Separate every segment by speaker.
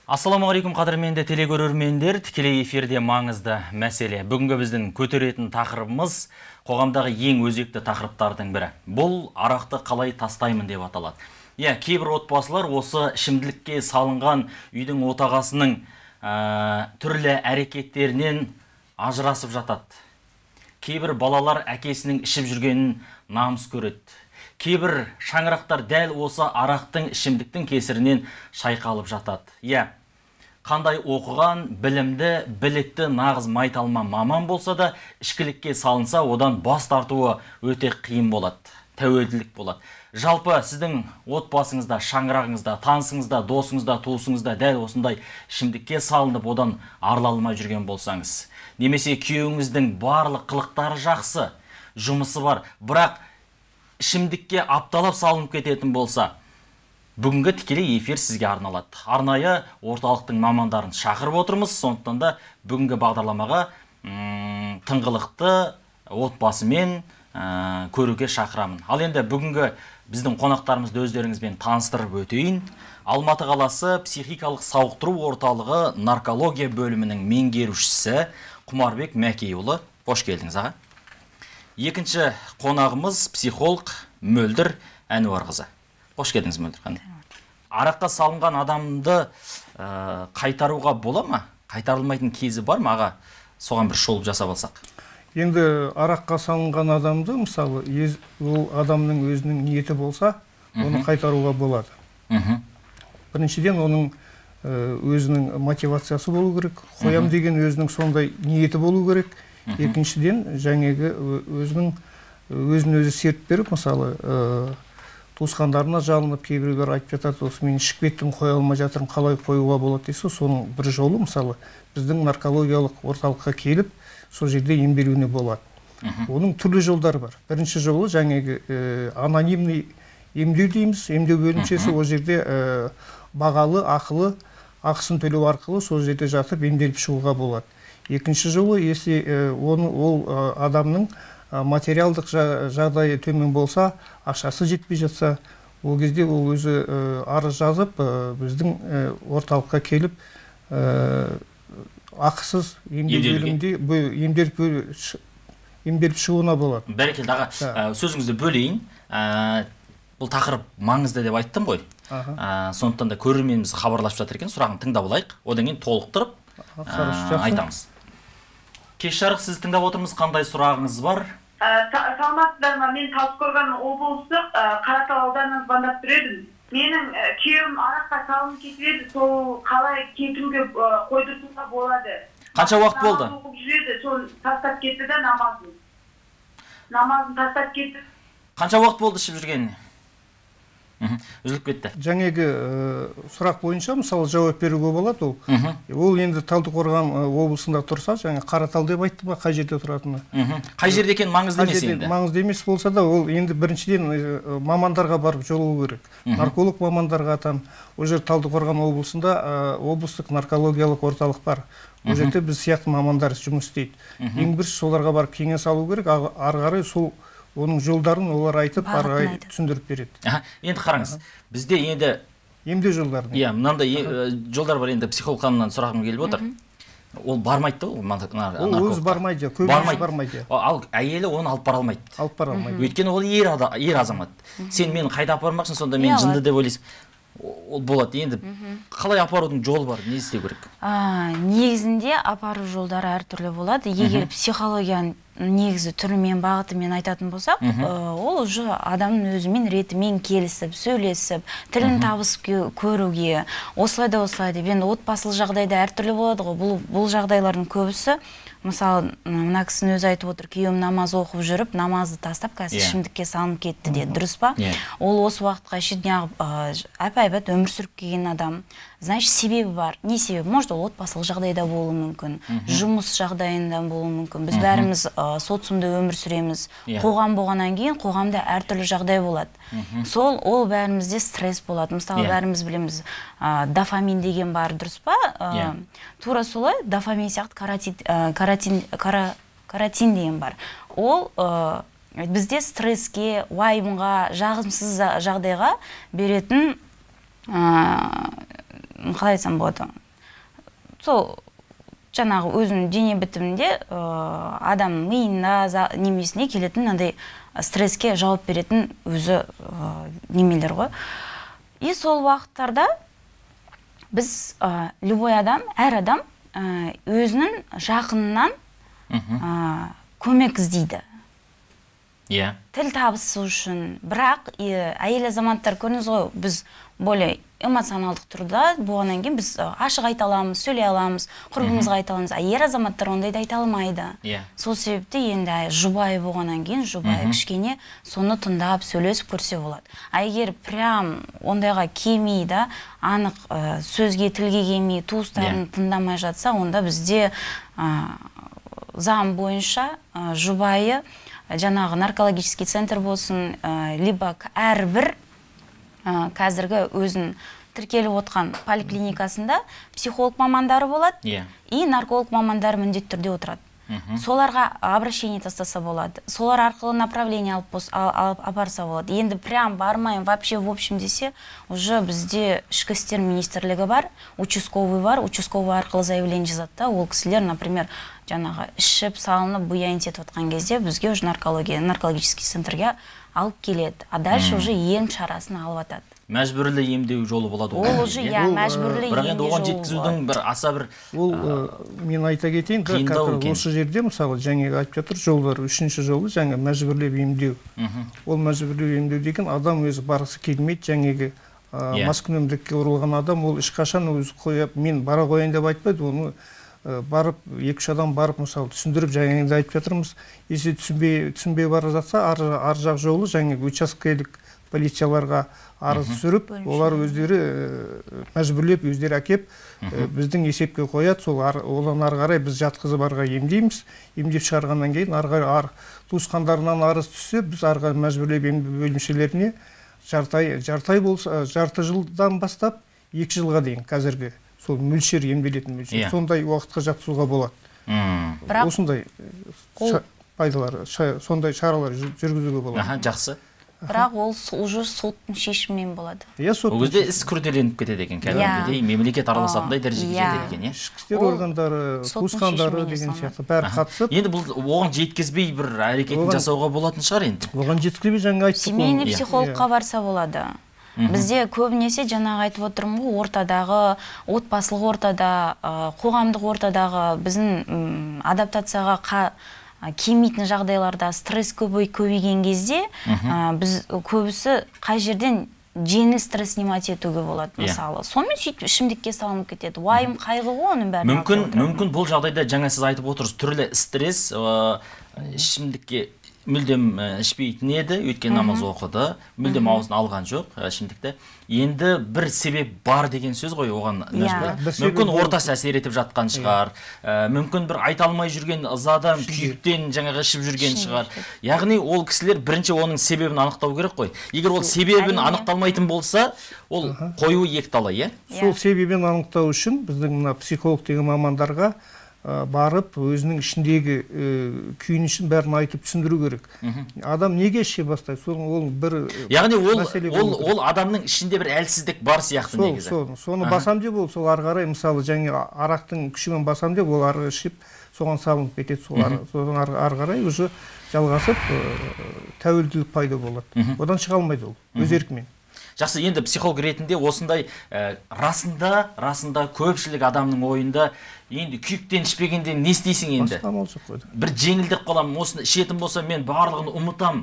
Speaker 1: Ассаламағалейкум қадірменді телекөрермендер, тікелей эфирде маңызды мәселе. Бүгінгі біздің көтеретін тақырыбымыз қоғамдағы ең өзекті тақырыптардың бірі. Бұл арақты қалай тастаймын деп аталады. Кейбір отбасылар осы ішімділікке салынған үйдің отағасының түрлі әрекеттерінен ажырасып жатады. Кейбір балалар әкесінің ішіп жүргенін намыс көреді. Кейбір шаңырақтар дәл осы арақтың ішімдіктің кесірінен шайқалып жатады. Қандай оқыған, білімді, білікті, нағыз майталма маман болса да, ішкілікке салынса, одан бас тартуы өте қиын болады, тәуелділік болады. Жалпы сіздің отбасыңызда, шаңырағыңызда, танысыңызда, досыңызда, туысыңызда дәл осындай ішімдікке салынып, одан арылалмай жүрген болсаңыз, немесе күйеуіңіздің барлық қылықтары жақсы, жұмысы бар, бірақ ішімдікке апталап салынып кететін болса, бүгінгі тікелей эфир сізге арналады. Арнайы орталықтың мамандарын шақырып отырмыз, сондықтан да бүгінгі бағдарламаға тыңғылықты отбасымен көруге шақырамын. Ал енді бүгінгі біздің қонақтарымызды өздеріңізбен таныстырып өтейін. Алматы қаласы психикалық сауықтыру орталығы наркология бөлімінің меңгерушісі Құмарбек Мәкейұлы. Қош келдіңіз, аға. Екінші қонағымыз психолог Мөлдір Әнуарқызы. Қош келдіңіз, Мөлдір ханым. Араққа салынған адамды қайтаруға бола ма? Қайтарылмайтын кезі бар ма, аға? Соған бір шолып жасап алсақ.
Speaker 2: Енді араққа салынған адамды, мысалы, ол адамның өзінің ниеті болса, оны қайтаруға болады. Біріншіден, оның өзінің мотивациясы болу керек, қоям деген өзінің сондай ниеті болу керек. Екіншіден, жаңағы өзін өзі серт беріп, мысалы, туысқандарына жалынып, кейбіреулер айтып жатады, осы мен ішіп кеттім, қоя алмай жатырмын, қалай қоюға болады дейсіз, соның бір жолы, мысалы, біздің наркологиялық орталыққа келіп, сол жерде емделуіне болады. Оның түрлі жолдары бар. Бірінші жолы жаңағы анонимный емдеу дейміз, емдеу бөлімшесі, ол жерде бағалы, ақылы, ақысын төлеу арқылы сол жерде жатып емделіп шығуға болады. Екінші жолы, если ол адамның материалдық жағдайы төмен болса, ақшасы жетпей жатса, ол кезде ол өзі арыз жазып, біздің орталыққа келіп, ақысыз емделіп шығуына болады.
Speaker 1: Бәрекелді, аға, сөзіңізді бөлейін. Бұл тақырып маңызды деп айттым ғой. Сондықтан да көрерменіміз хабарласып жатыр екен, сұрағын тыңдап алайық, одан кейін толықтырып айтамыз. Кеш жарық, сіз тыңдап отырмыз, қандай сұрағыңыз бар?
Speaker 3: Саламатсыздар ма? Мен Талдықорған облыстық Қаратал ауданынан звондап тұр едім. Менің күйеуім араққа салынып кетіп еді, сол қалай кетімге қойдыртуға болады.
Speaker 1: Қанша уақыт болды?
Speaker 3: Намаз оқып жүреді, сол тастап кетті де намазын тастап кетті.
Speaker 2: Қанша уақыт болды ішіп жүргеніне?
Speaker 1: Үзіліп кетті.
Speaker 2: Жаңегі сұрақ бойынша, мысалы, жауап беруге болады ол. Ол енді Талдықорған облысында тұрса, жаңа Қаратал деп айтты ма, қай жерде тұратыны?
Speaker 1: Қай жерде екен маңызды емес енді?
Speaker 2: Маңызды емес болса да, ол енді біріншіден мамандарға барып жолығу керек. Нарколог мамандарға там, ол жер Талдықорған облысында облыстық наркологиялық орталық бар. Ол жерде біз сияқты мамандар жұмыс істейді. Ең бірінші соларға барып кеңес алу керек, ары қарай сол оның жолдарын олар айтып, арғай түсіндіріп береді.
Speaker 1: Енді қараңыз, бізде енді
Speaker 2: емдеу жолдарын.
Speaker 1: Мынандай жолдар бар, енді психолог ханымнан сұрағым келіп отыр. Ол бармайды,
Speaker 2: ол өзі бармайды, көбісі бармайды.
Speaker 1: Ал әйелі оны алып бара алмайды.
Speaker 2: Алып бара алмайды.
Speaker 1: Өйткені ол ер азамат. Сен мені қайда апармақсың, сонда мен жынды деп ойлайсың. Ол болады. Енді қалай апарудың жолы бар, не істеу керек?
Speaker 4: Негізінде апару жолдары әртүрлі болады. Егер психологияның негізі түрімен, бағытымен айтатын болсақ, ол уже адамның өзімен ретімен келісіп, сөйлесіп, тілін табысып көруге, осылай да енді отбасылық жағдайда әртүрлі болады ғой. Бұл жағдайлардың көбісі, мысалы, мына кісінің өзі айтып отыр, күйеуім намаз оқып жүріп, намазды тастап, қазір ішімдікке салынып кетті деді, дұрыс па? Ол осы уақытқа шейін әп-әйбат өмір сүріп келген адам. Значит, себебі бар. Не себебі? Может, ол отбасылық жағдайда болуы мүмкін, жұмыс жағдайында болуы мүмкін. Біз бәріміз социумда өмір сүреміз. Қоғам болғаннан кейін қоғамда әртүрлі жағдай болады. Сол ол бәрімізде стресс болады. Мысалы, бәріміз білеміз, дофамин деген бар, дұрыс па? Тура солай, дофамин сияқты каротин деген бар. Ол бізде стресске, уайымға, жағымсыз жағдайға беретін қалай айтсам болады, сол жаңағы өзінің дене бітімінде адам миына немесіне келетін андай стресске жауап беретін өзі немелер ғой. И сол уақыттарда біз любой адам, әр адам өзінің жақынынан көмек іздейді. Тіл табысу үшін. Бірақ әйел азаматтар көріңіз ғой, біз более эмоционалдық тұрда болғаннан кейін біз ашық айта аламыз, сөйлей аламыз, құрбымызға айта аламыз. Ер азаматтар ондайды айта алмайды. Сол себепті енді жұбайы болғаннан кейін жұбайы кішкене соны тыңдап сөйлесіп көрсе болады. Егер прям ондайға келмей да, анық сөзге, тілге келмей, туыстарын тыңдамай жатса, онда бізде заң бойынша жұбайы жаңағы наркологический центр болсын, либо әрбір қазіргі өзін тіркеліп отқан поликлиникасында психолог мамандары болады, и нарколог мамандары міндетті түрде отырады. Соларға обращение тастаса болады. Солар арқылы направление алып апарса болады. Енді прям бармайын, вообще в общем десе, уже бізде ішкі істер министрлігі бар, участковый бар, участковый арқылы заявление жазады. Ол кісілер, например, жаңағы ішіп, салынып, бұяйын етіп отқан кезде бізге уже наркологический центрге алып келеді. А дальше уже ем шарасын алып атады.
Speaker 1: Мәжбүрлі емдеу жолы болады.
Speaker 4: Ол уже мәжбүрлі емдеу жолы.
Speaker 1: Бірақ енді оған жеткізудің бір аса бір...
Speaker 2: Ол мен айта кетейін, осы жерде мысалы жаңағы айтып жатыр жолдар, үшінші жолы жаңа мәжбүрлеп емдеу. Ол мәжбүрлеп емдеу деген адам өзі барғысы келмейді, жаңағы маскүнемдікке ұрылған адам, ол ешқашан өзі қойып, мен бара қояйын деп айтпайды, оны барып, екі-үш адам барып, мысалы, түсіндіріп, жаңағында айтып жатырмыз, если түсінбей бара жатса, ар жақ жолы жаңағы учаскелік полицияларға арыз түсіріп, олар өздері мәжбүрлеп, өздері әкеп, біздің есепке қояды, сол олан ары қарай біз жатқызып арға емдейміз, емдеп шығарғаннан кейін туысқандарынан арыз түссе, біз арға мәжбүрлеп емдеу бөлімшелеріне жарты жылдан бастап 2 жылға дейін қазіргі сол мөлшер емделетін мөлшер, сондай уақытқа жатқызуға болады. Осындай пайдалар, сондай шаралар жүргізуге болады.
Speaker 1: Жақсы.
Speaker 4: Бірақ ол уже соттың шешімімен болады.
Speaker 1: Ол кезде іс күрделеніп кетеді екен, кәдімгідей мемлекет араласатындай дәрежеге жетеді екен,
Speaker 2: ішкі істер органдары, туысқандары деген сияқты бәрі қатысып.
Speaker 1: Енді бұл оған жеткізбей бір әрекетін жасауға болатын шығар енді.
Speaker 2: Оған жеткізбей жаңа айттық.
Speaker 4: Семейный психологқа барса болады. Бізде көбінесе жаңағы айтып отырмын ғой, ортадағы, отбасылық ортада, қоғамдық ортадағы біздің адаптацияға келмейтін жағдайларда стресс көбейген кезде біз көбісі қай жерден жеңіл стресс снимать етуге болады, мысалы. Сонымен сөйтіп ішімдікке салынып кетеді. Уайым, қайғы ғой оның бәрін.
Speaker 1: Мүмкін бұл жағдайда жаңа сіз айтып отырсыз, түрлі стресс ішімдікке мүлдем ішпейтін еді, өткен намаз оқыды, мүлдем аузын алған жоқ ішімдікті. Енді бір себеп бар деген сөз ғой оған. Мүмкін ортасы әсер етіп жатқан шығар, мүмкін бір айта алмай жүрген ызадан, күйіктен жаңағы ішіп жүрген шығар. Яғни ол кісілер бірінші оның себебін анықтау керек қой. Егер ол себебін анықталмайтын болса, ол қою екталай,
Speaker 2: Сол себебін анықтау үшін біздің психолог деген мамандарға барып, өзінің ішіндегі күйінішін бәрін айтып түсіндіру керек. Адам неге іше бастайды? Ол бір...
Speaker 1: Яғни ол адамның ішінде бір әлсіздік бар сияқты негізі.
Speaker 2: Соны басам деп ол, сол ары қарай, мысалы, және арақтың күшімен басам деп, ол ары ішіп, соған салынып кетеді. Соған ары қарай уже жалғасып, тәуелділік пайда болады. Одан шыға алмайды ол, өз еркімен.
Speaker 1: Жақсы, енді психолог ретінде осындай расында көпшілік адамның ойында енді күйіктен ішпегенде не істейсің енді? Бір жеңілдік қалам, осыны ішетін болса мен барлығын ұмытам,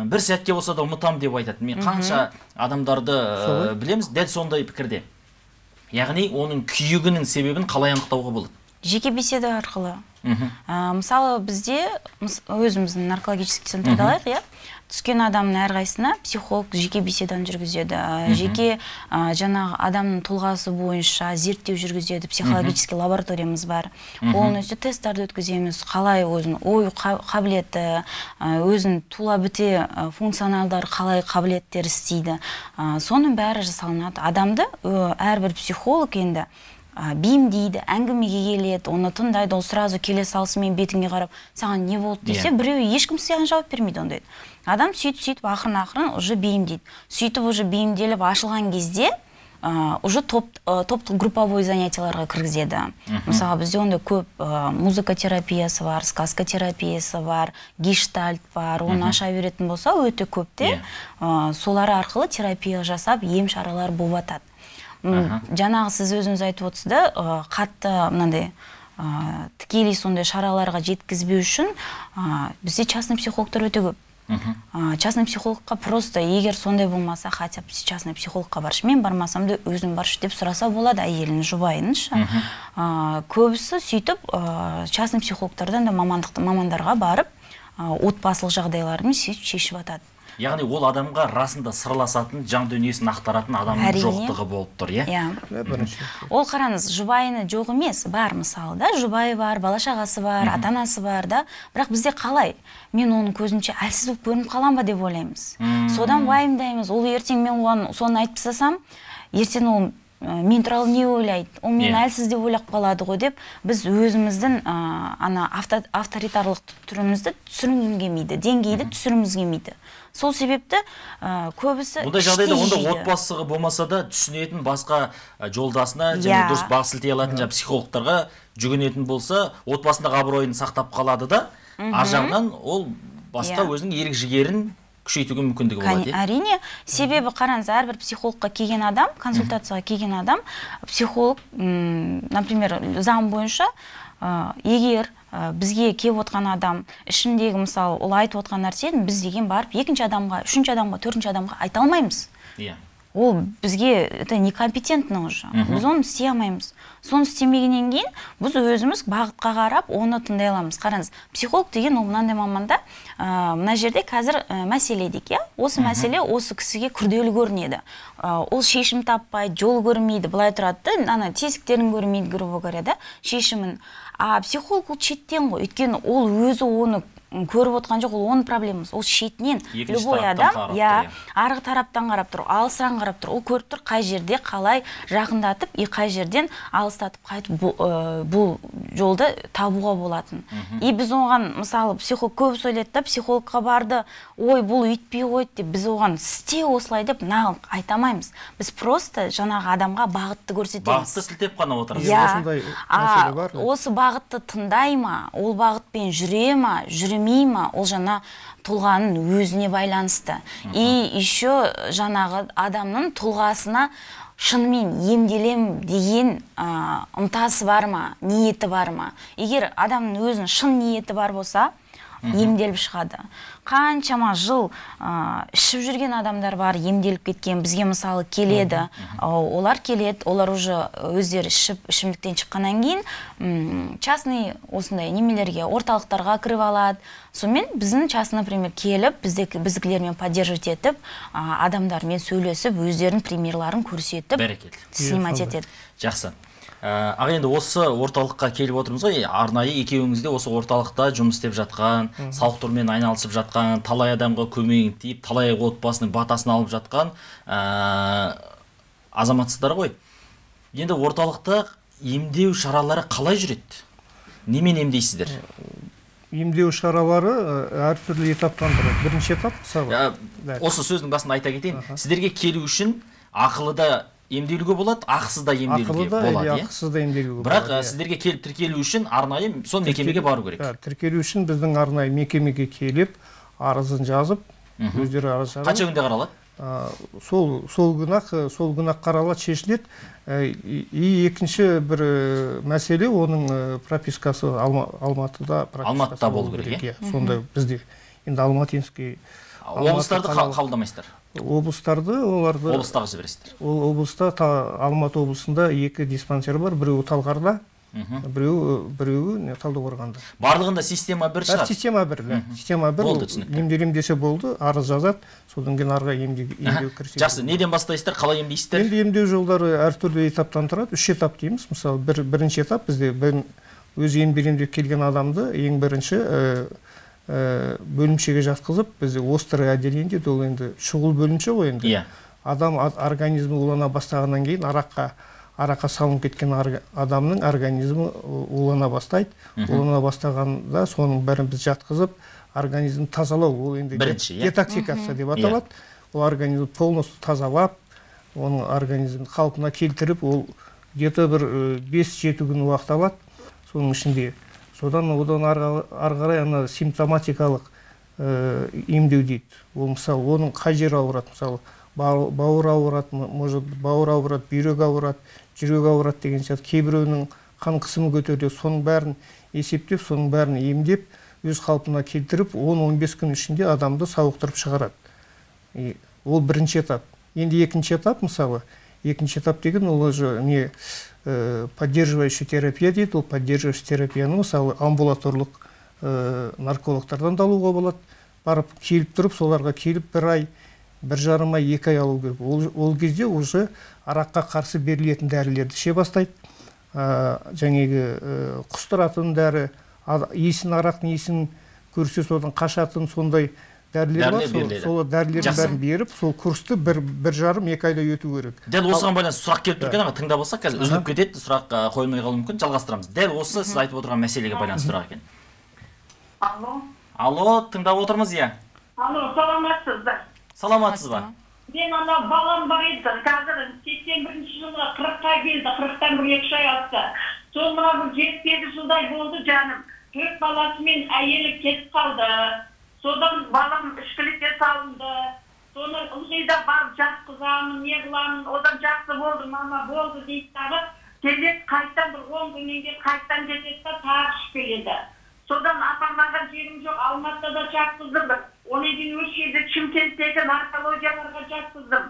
Speaker 1: бір сәтке болса да ұмытам деп айтады. Мен қанша адамдарды білеміз, дәл сондай пікірде. Яғни оның күйігінің себебін қалай анықтауға болады?
Speaker 4: Жеке беседа арқылы. Мысалы бізде өзіміздің наркологический центрді алайық, түскен адамның әрқайсысына психолог жеке беседаны жүргізеді. Жеке жаңағы адамның тұлғасы бойынша зерттеу жүргізеді. Психологический лабораториямыз бар. Оның өзі тесттарды өткіземіз. Қалай өзінің ой қабілеті, өзінің тула біте функционалдар қалай қабілеттер істейді. Соның бәрі жасалынады. Адамды әрбір психолог енді бейімдейді, әңгімеге келеді, оны тыңдайды, ол сразу келе салысымен бетіңе қарап, саған не болды десе, біреу ешкім саған жауап бермейді ондайды. Адам сөйтіп ақырын уже бейімдейді. Сөйтіп уже бейімделіп ашылған кезде уже топтық групповой занятияларға кіргізеді. Мысалы, бізде онда көп музыка терапиясы бар, сказка терапиясы бар, гештальт бар, оны аша беретін болса, өте көпте солары арқылы терапия жасап, ем шаралар болып атады. Жаңағы сіз өзіңіз айтып отырсыз да, қатты мынандай тікелей сондай шараларға жеткізбеу үшін бізде частный психологтар өте көп. Частный психологқа просто егер сондай болмаса, хотя бы частный психологқа баршы, мен бармасам да өзім баршы деп сұраса болады, әйелін, жұбайыншы. Көбісі сөйтіп частный психологтардан да мамандарға барып, отбасылық жағдайларын шешіп атады.
Speaker 1: Яғни ол адамға расында сырласатын, жан дүниесін ақтаратын адамның жоқтығы болып тұр, иә?
Speaker 4: Ол қараңыз, жұбайыны жоқ емес, бар мысалы да, жұбайы бар, бала-шағасы бар, ата-анасы бар да, бірақ бізде қалай? Мен оның көзінше әлсіз болып көрініп қалам ба деп ойлаймыз. Содан уайымдаймыз, ол ертең мен оған соны айтып тастасам, ертең ол мен туралы не ойлайды, ол мен әлсіз деп ойлап қалады ғой деп, біз өзіміздің авторитарлық түрімізді түсіріміз келмейді, деңгейді түсіріміз келмейді. Сол себепті көбісі
Speaker 1: бұндай жағдайда онда отбасыға болмаса да түсінетін басқа жолдасына және дұрыс бағыт сілтей алатын психологтарға жүгінетін болса, отбасындағы абыройын сақтап қалады да, ар жағынан ол басқа өзінің ерік жігерін күшейтуге мүмкіндігі болады.
Speaker 4: Әрине, себебі қараңыз, әрбір психологқа келген адам, консультацияға келген адам, психолог, например, заң бойынша, егер бізге келіп отқан адам ішіндегі, мысалы, ол айтып отқан нәрсені біз деген барып екінші адамға, үшінші адамға, төртінші адамға айта алмаймыз. Ол бізге это некомпетентно уже. Біз оны істей алмаймыз. Соны істемегеннен кейін біз өзіміз бағытқа қарап, оны тыңдай аламыз. Қараңыз, психолог деген ол мынандай маманда, мына жерде қазір мәселе дейік, иә? Осы мәселе осы кісіге күрделі көрінеді. Ол шешім таппайды, жол көрмейді, былай тұрады, ана тесіктерін көрмейді, грубо говоря, да, шешімін. Психолог ол шеттен ғой, өйткені ол өзі оны көріп отқан жоқ, ол оның проблемасы. Ол шетінен любой адам, арғы тараптан қарап тұр, алысыран қарап тұр. Ол көріп тұр, қай жерде қалай жақындатып, қай жерден алыстатып қайтып бұл жолды табуға болатын. И біз оған, мысалы, психолог көп сөйледі да, психологқа барды, ой, бұл үйтпей қойды деп, біз оған істе осылай деп нағылық айтамаймыз. Біз просто жаңағы адамға бағытты көрсетеміз.
Speaker 1: Бағытты сілтеп қана отырасыз.
Speaker 4: Осы бағытты тыңдай ма, ол бағытпен жүре ма, жүрмей ма, ол жаңа тұлғаның өзіне байланысты. И еще жаңағы адамның тұлғасына шынымен емделем деген ынтасы бар ма, ниеті бар ма. Егер адамның өзінің шын ниеті бар болса, емделіп шығады. Қаншама жыл ішіп жүрген адамдар бар, емделіп кеткен, бізге мысалы келеді, олар келеді, олар уже өздері ішімдіктен шыққаннан кейін частный осындай немелерге, орталықтарға кіріп алады. Сонымен біздің частный, например, келіп, біздікілермен поддерживать етіп, адамдармен сөйлесіп, өздерінің примерларын көрсетіп, снимать етеді.
Speaker 1: Жақсы. Аға, енді осы орталыққа келіп отырмыз ғой, арнайы екеуіңізде осы орталықта жұмыс істеп жатқан, сауықтырмен айналысып жатқан, талай адамға көмегін тиіп, талай отбасының батасын алып жатқан азаматсыздар ғой. Енді орталықта емдеу шаралары қалай жүреді? Немен емдейсіздер?
Speaker 2: Емдеу шаралары әртүрлі этаптан тұрады. Бірінші этап,
Speaker 1: осы сөздің басында айта кетейін, сіздерге келу үшін ақылыда емделуге болады, ақысыз да емделуге болады.
Speaker 2: Ақысыз да емделуге болады.
Speaker 1: Бірақ сіздерге келіп тіркелу үшін арнайы сол мекемеге бару керек.
Speaker 2: Тіркелу үшін біздің арнайы мекемеге келіп, арызын жазып, өздері арыз жазып.
Speaker 1: Қанша күнде қаралады?
Speaker 2: Сол күні-ақ қаралады, шешіледі. И екінші бір мәселе, оның пропискасы Алматыда
Speaker 1: болу керек.
Speaker 2: Сонда бізде енді Алматинский.
Speaker 1: Облыстарды қабылдамайсыздар?
Speaker 2: Облыстағы
Speaker 1: жібересіздер?
Speaker 2: Облыста, Алматы облысында 2 диспансер бар, біреуі Талғарда, біреуі Талдықорғанда.
Speaker 1: Барлығында система бір шығар?
Speaker 2: Система бір. Емделем десе болды, арыз жазады, содан кейін арға емдеу кіріседі.
Speaker 1: Жақсы, неден бастайсыздар, қалай емдейсіздер?
Speaker 2: Енді емдеу жолдары әртүрлі этаптан тұрады, 3 этап дейміз. Мысалы, бірінші этап бізде өз емделемде келген адамды ең бірінші бөлімшеге жатқызып, бізде острое отделение, ол енді шұғыл бөлімше ғой енді. Адам организмі улана бастағаннан кейін араққа салынып кеткен адамның организмі улана бастайды. Улана бастағанда соның бәрін біз жатқызып, организмді тазалау, ол енді детоксикация деп аталады. Ол организмді полностью тазалап, оның организмін қалпына келтіріп, ол где-то бір 5-7 күн уақыт алады соның ішінде. Содан одан ары қарай ана симптоматикалық емдеу дейді. Ол мысалы оның қай жері ауырады, мысалы бауыр ауырады, может бауыр ауырады, бүйрек ауырады, жүрек ауырады деген сияқты. Кейбіреуінің қан қысымы көтеріледі, соның бәрін есептеп, соның бәрін емдеп, өз қалпына келтіріп, 10-15 күн ішінде адамды сауықтырып шығарады. Ол бірінші этап. Енді екінші этап, мысалы, екінші этап деген ол уже не поддерживающая терапия дейді. Ол поддерживающая терапияны мысалы амбулаторлық наркологтардан да алуға болады. Барып келіп тұрып, соларға келіп 1 ай, 1,5 ай, 2 ай алу керек. Ол кезде уже араққа қарсы берілетін дәрілерді іше бастайды. Жаңағы құстыратын дәрі, арақтың иісін көрсе содан қашатын сондай дәрілер бар. Сол дәрілердің бәрін беріп, сол курсты 1,5-2 айда өту керек.
Speaker 1: Дәл осыған байланысты сұрақ келіп тұр екен, тыңдап алсақ, қазір үзіліп кетеді, сұрақ қойылмай қалуы мүмкін, жалғастырамыз. Дәл осы сіз айтып отырған мәселеге байланысты сұрақ екен. Алло, тыңдап отырмыз, иә.
Speaker 3: Алло, саламатсыздар.
Speaker 1: Саламатсыз ба?
Speaker 3: Мен ана балам бар еді, қазір 81-ші жылға 40-қа келді, 40-тан 1-2 ай атты. Сол мына 7-8 жылдай болды жаным. 4 баласымен әйелі кетіп қалды. Содан балам ішкілікке салынды. Соны ылғида барып жатқызамын, не қыламын, одан жақсы болды, мама болды дейді дағы. Келеді, қайттан бір 10 күннен кейін қайттан кетеді, тағы ішіп келеді. Содан апармаған жерім жоқ, Алматыда жатқыздым. Оны кейін өшеді Шымкенттегі наркологияларға жатқыздым.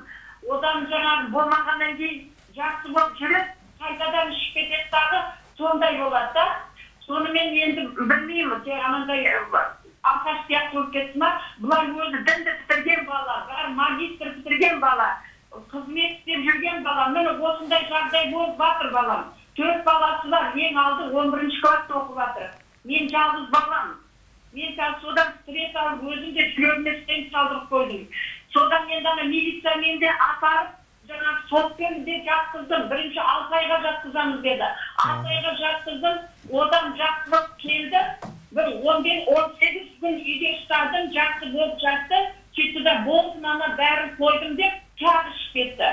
Speaker 3: Одан жаңағы болмағаннан кейін жақсы болып жүріп, қайтадан ішіп кетеді дағы, сондай болады да. Сонымен енді білмеймін, анандай Алқаш сияқты болып кетті ма, бұлар өзі дінді бітірген бала, бәрі магистр бітірген бала, қызмет істеп жүрген бала, міне осындай жағдай болып батыр балам. 4 баласы бар, ең алды 11-ші класста оқып жатыр. Мен жалғыз балам. Мен содан стресс алып, өзім де жүрегіме стенд салдырып қойдым. Содан мен ана милициямен де апарып, жаңағы сотпен де жатқыздым. Бірінші 6 айға жатқызамыз деді. 6 айға жатқыздым, одан жақсылық келді. Бір 15-18 күн үйде ұстадым, жақсы болып жатты. Сөйтті болды, ана бәрін қойдым деп, тағы ішіп кетті.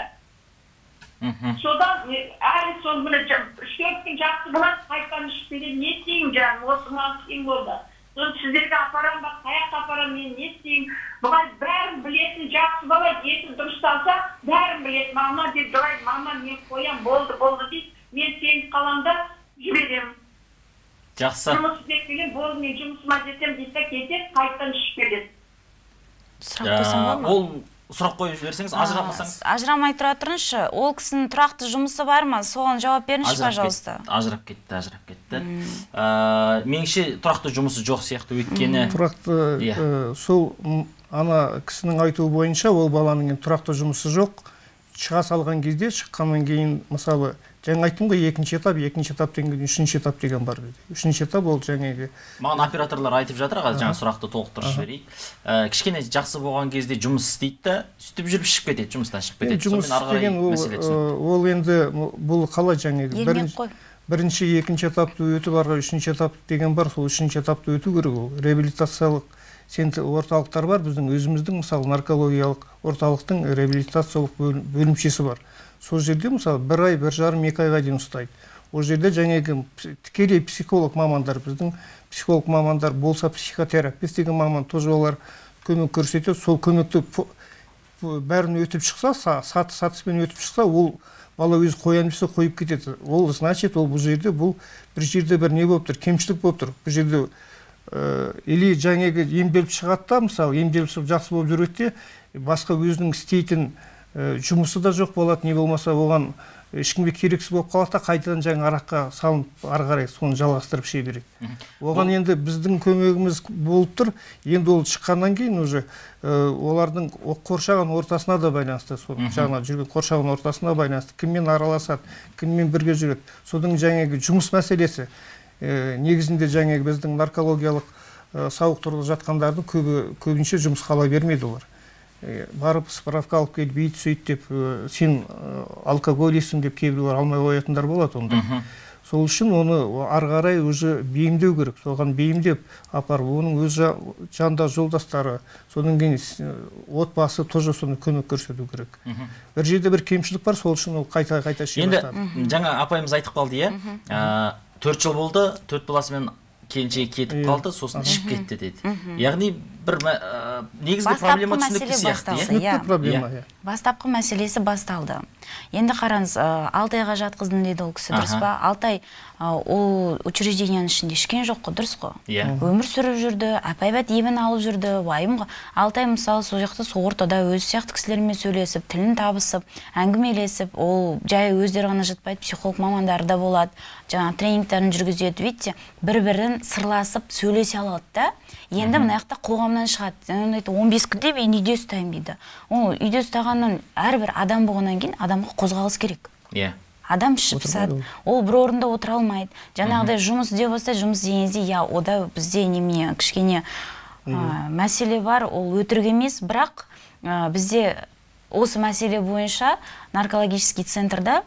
Speaker 3: Содан әлі сол міне 3-4 күн жақсы болады, қайтадан ішіп кетеді. Не істеймін жаным, осы маған қиын болды. Соны сіздерге апарам ба, қаяққа апарам, мен не істеймін? Бұлай бәрін білетін жақсы бала, еті дұрысталса, бәрін білетін. Мама деп жылайды, мама мен қоям, болды дейді. Мен сеніп қаламда жіберемін.
Speaker 1: Жақсы.
Speaker 3: Жұмыс істеп келем, болды мен жұмысыма жетем дейді, кетеді, қайттан ішіп келеді.
Speaker 4: Сұрақ қойсам ба ма?
Speaker 1: Ол сұрақ қойып жіберсеңіз, ажырамасаңыз.
Speaker 4: Ажырамай тұра тұрыңызшы. Ол кісінің тұрақты жұмысы бар ма? Соған жауап беріңізші, пожалуйста.
Speaker 1: Ажырап кетті. Меніңше тұрақты жұмысы жоқ сияқты, өйткені
Speaker 2: тұрақты сол ана кісінің айтуы бойынша ол баланың тұрақты жұмысы жоқ. Шыға салған кезде, шыққаннан кейін, мысалы, жаңа айттым ғой, екінші этаптен кейін үшінші этап деген бар. Үшінші этап ол жаңағы.
Speaker 1: Маған операторлар айтып жатыр, жаңа сұрақты толықтырып жіберейік. Кішкене жақсы болған кезде жұмыс істейді да, сөйтіп жүріп шығып кетеді, жұмыстан шығып кетеді.
Speaker 2: Жұмыс істеген ол енді бұл қалай жаңағы бірінші, екінші этапты өтіп арға үшінші этап деген бар, сол үшінші этапты өту керек. Ол реабилитациялық орталықтар бар, біздің өзіміздің мысалы наркологиялық орталықтың реабилитациялық бөлімшесі бар. Сол жерде мысалы 1 ай, 1,5-2 айға дейін ұстайды. Ол жерде жаңағы тікелей психолог мамандар, біздің психолог мамандар болса, психотерапевт деген маман тоже олар көмек көрсетеді. Сол көмекті бәрін өтіп шықса, сатыспен өтіп шықса, ол бала өзі қоян десе қойып кетеді. Ол значит, ол бұл жерде бір не болып тұр, кемшілік болып тұр. Бұл жерде или жаңағы емделіп шығады да, мысалы, емделіп жақсы болып жүреді де, басқа өзінің істейтін жұмысы да жоқ болады, не болмаса оған ешкімге керексіз болып қалады да, қайтадан жаңа араққа салынып ары қарай соны жалғастырып іше береді. Оған енді біздің көмегіміз болып тұр. Енді ол шыққаннан кейін уже олардың қоршаған ортасына да байланысты, жаңа жүрген қоршаған ортасына байланысты, кіммен араласады, кіммен бірге жүреді. Содан жаңағы жұмыс мәселесі негізінде жаңағы біздің наркологиялық сауықтырылып жатқандардың көбінше жұмыс қала бермейді олар. Барып справка алып келіп бейт сөйт деп, сен алкоголистің деп кейбіреулер алмай қоятындар болады онда. Сол үшін оны ары қарай уже бейімдеу керек. Соған бейімдеп апарып, оның өз жанында жолдастары, содан кейін отбасы тоже соны көмек көрсету керек. Бір жерде бір кемшілік бар, сол үшін ол қайта шие бастады.
Speaker 1: Енді жаңа апайымыз айтып қалды, иә. 4 жыл болды, 4 баласымен келіншегі кетіп қалды, сосын ішіп кетті деді. Яғни бір негізгі проблема түсінікті сияқты,
Speaker 2: түсінікті проблема.
Speaker 4: Бастапқы мәселесі басталды. Енді қараңыз, 6 айға жатқыздым деді ол кісі, дұрыс па? 6 ай ол учрежденияның ішінде ішкен жоқ қой, дұрыс қой? Өмір сүріп жүрді, апайбат емін алып жүрді, уайым ғой. 6 ай мысалы сол жақта сол ортада өз сияқты кісілермен сөйлесіп, тілін табысып, әңгімелесіп, ол жай өздері ғана жатпайды, психолог мамандары да болады, жаңа тренингтерін жүргізеді, видите, бір-бірін сырласып сөйлесе алады да. Енді мына жақта қоғамнан шығады. 15 күнде мен үйде ұстаймын дейді. Ол үйде ұстағаннан әрбір адам болғаннан кейін адамға қозғалыс керек. Адам ішіп-сады, ол бір орында отыра алмайды. Жаңағыдай жұмыс іздеу бастайды, жұмыс іздегенде, ода бізде неме кішкене мәселе бар, ол өтірік емес, бірақ бізде осы мәселе бойынша наркологический центрда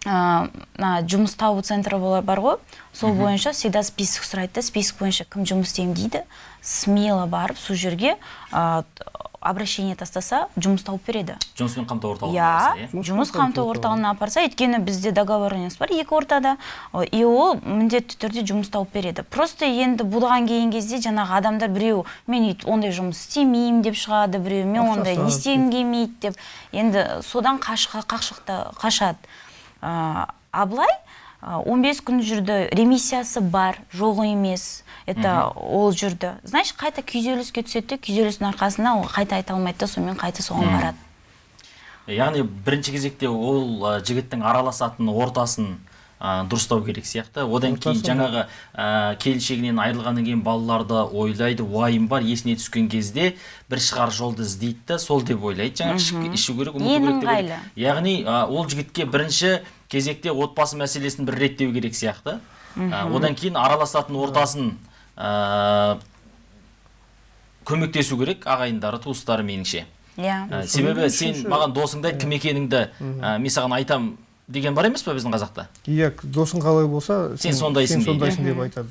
Speaker 4: жұмыс табу центрі бар ғой, сол бойынша всегда список сұрайды, список бойынша кім жұмыс істеймін дейді, смело барып сол жерге обращение тастаса, жұмыс тауып береді.
Speaker 1: Жұмыспен қамту орталығына
Speaker 4: барса, жұмыс қамту орталығына апарса, өйткені бізде договоренность бар екі ортада, и ол міндетті түрде жұмыс тауып береді. Просто енді бұдан кейін кезде жаңағы адамдар біреу мен ондай жұмыс істемеймін деп шығады, біреу мен ондай не істегім келмейді деп, енді содан қашады. Аблай 15 күн жүрді, ремиссиясы бар, жоғы емес, это ол жүрді. Знаешь, қайта күйзеліске түседі, күйзелістің арқасында ол қайта айта алмайды, сонымен қайта соған барады.
Speaker 1: Яғни бірінші кезекте ол жігіттің араласатын ортасын дұрыстау керек сияқты. Одан кейін жаңағы келіншегінен айырылғаннан кейін балаларды ойлайды, уайым бар, есіне түскен кезде бір шығар жолды іздейді, сол деп ойлайды. Жаңағы ішу керек, ұмыту керек деп. Яғни ол жігітке бірінші кезекте отбасы мәселесін бір реттеу керек сияқты. Одан кейін араласатын ортасын көмектесу керек, ағайындары, туыстары меніңше. Себебі сен маған досыңды кім екеніңді мен саған айтам деген бар емес па біздің қазақта?
Speaker 2: Иә, досың қалай болса,
Speaker 1: сен сондайсың
Speaker 2: деп айтады.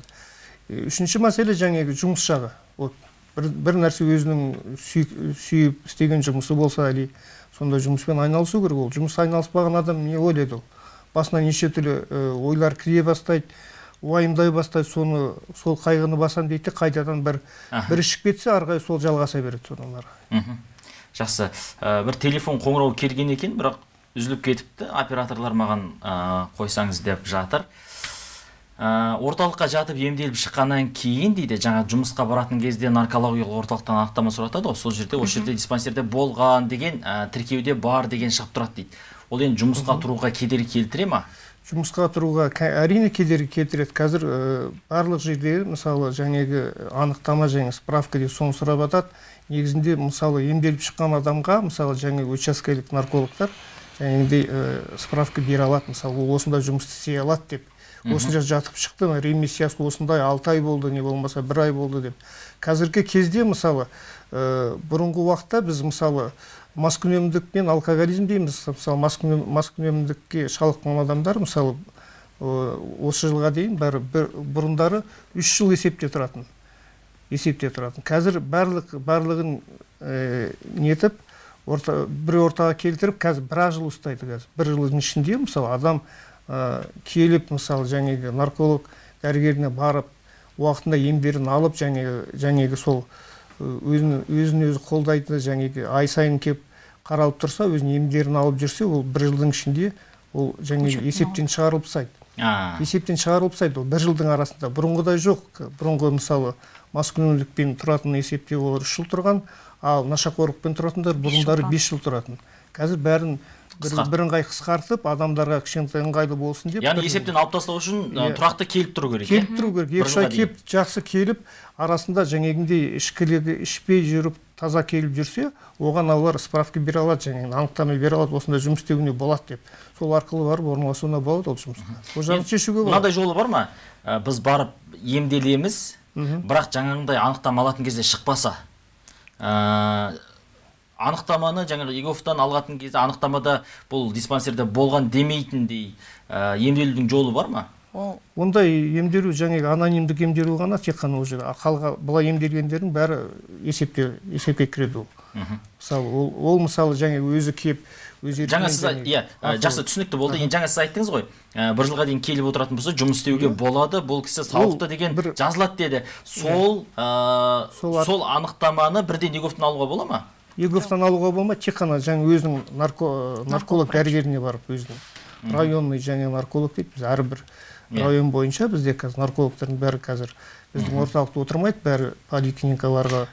Speaker 2: Үшінші мәселе жаңағы жұмыс жағы. Бір нәрсе өзінің сүйіп істеген жұмысы болса, әлі сондай жұмыспен айналысу керек. Ол жұмыс айналыспаған адам не ойлайды ол? Басына неше түрлі ойлар кіре бастайды, уайымдай бастайды, сол қайғыны басам дейді, қайтадан бір ішіп кетсе, арғай сол жалғаса береді соналар.
Speaker 1: Жақсы. Бір телефон қоңырау келген екен, бірақ үзіліп кетіпті, операторлар маған қойсаңыз деп жатыр. Орталыққа жатып емделіп шыққаннан кейін дейді, жаңа жұмысқа баратын кезде наркологиялық орталықтан анықтама сұратады, сол жерде диспансерде болған деген тіркеуде бар деген шығып тұрады дейді. Ол енді жұмысқа тұруға кедергі келтіре ма?
Speaker 2: Жұмысқа тұруға әрине кедергі келтіреді. Қазір барлық жерде мысалы жаңағы анықтама және справка деп соны сұрап жатады. Негізінде мысалы емделіп шыққан адамға мысалы жаңағы учаскелік наркологтар жаңағыдай справка бере алады, мысалы осындай жұмыс істей алады деп. Осында жатып шықты, ремиссиясы осындай 6 ай болды, не болмаса 1 ай болды деп. Қазіргі кезде мысалы бұрынғы уақытта біз мысалы маскүнемдік пен алкоголизм дейміз. Мысалы маскүнемдікке шалдыққан адамдар мысалы осы жылға дейін бұрындары 3 жыл есепте тұратын. Қазір барлығын нетіп бір ортаға келтіріп, қазір 1 жыл ұстайды. 1 жылдың ішінде мысалы адам келіп, мысалы жаңағы нарколог дәрігеріне барып, уақытында емдерін алып, жаңағы сол өзін өзі қолдайды, жаңағы ай сайын кеп қаралып тұрса, өзін емдерін алып жүрсе, ол 1 жылдың ішінде ол жаңағы есептен шығарылып тастайды. Есептен шығарылып тастайды, ол 1 жылдың арасында. Бұрынғыдай жоқ. Бұрынғы мысалы маскүнемдікпен тұратын есепте олар 3 жыл тұрған, ал нашақорлықпен тұратындар бұрындары 5 жыл тұратын. Қазір бәрін бірыңғай қысқартып, адамдарға кішкентай ыңғайлы болсын деп.
Speaker 1: Яғни есептен алып тастау үшін тұрақты келіп тұру керек.
Speaker 2: Келіп тұру керек. 2 ай келіп, жақсы келіп, арасында жаңағындай ішпей жүріп, таза келіп жүрсе, оған алар справка бере алады, жаңағы анықтама бере алады, осында жұмыс істеуіне болады деп. Сол арқылы барып орналасуына болады ол жұмысқа. Ол жағын шешуге болады.
Speaker 1: Мынадай жолы бар ма? Біз барып емделеміз, бірақ жаңағындай анықтама алатын кезде шықпаса, анықтаманы жаңағы ЕГОВтан алғатын кезде анықтамада бұл диспансерде болған демейтіндей емделудің жолы бар ма?
Speaker 2: Ондай емделу жаңағы анонимдік емделу ғана тек қана уже халға былай емделгендердің бәрі есепке кіреді ол. Мысалы ол мысалы жаңағы өзі кеп
Speaker 1: жаңа сіз жақсы түсінікті болды. Енді жаңа сіз айттыңыз ғой, бір жылға дейін келіп отыратын болса жұмыс істеуге болады, бұл кісі сауықты деген жазылады деді. Сол анықтаманы бірден Еговтан алуға бола ма?
Speaker 2: Еговтан алуға болмайды, тек қана жаңа өзінің нарколог дәрігеріне барып өзінің районный және нарколог дейді. Біз әрбір район бойынша бізде қазір наркологтардың бәрі қазір біздің орталықта отырмайды, бәрі поликлиникаларға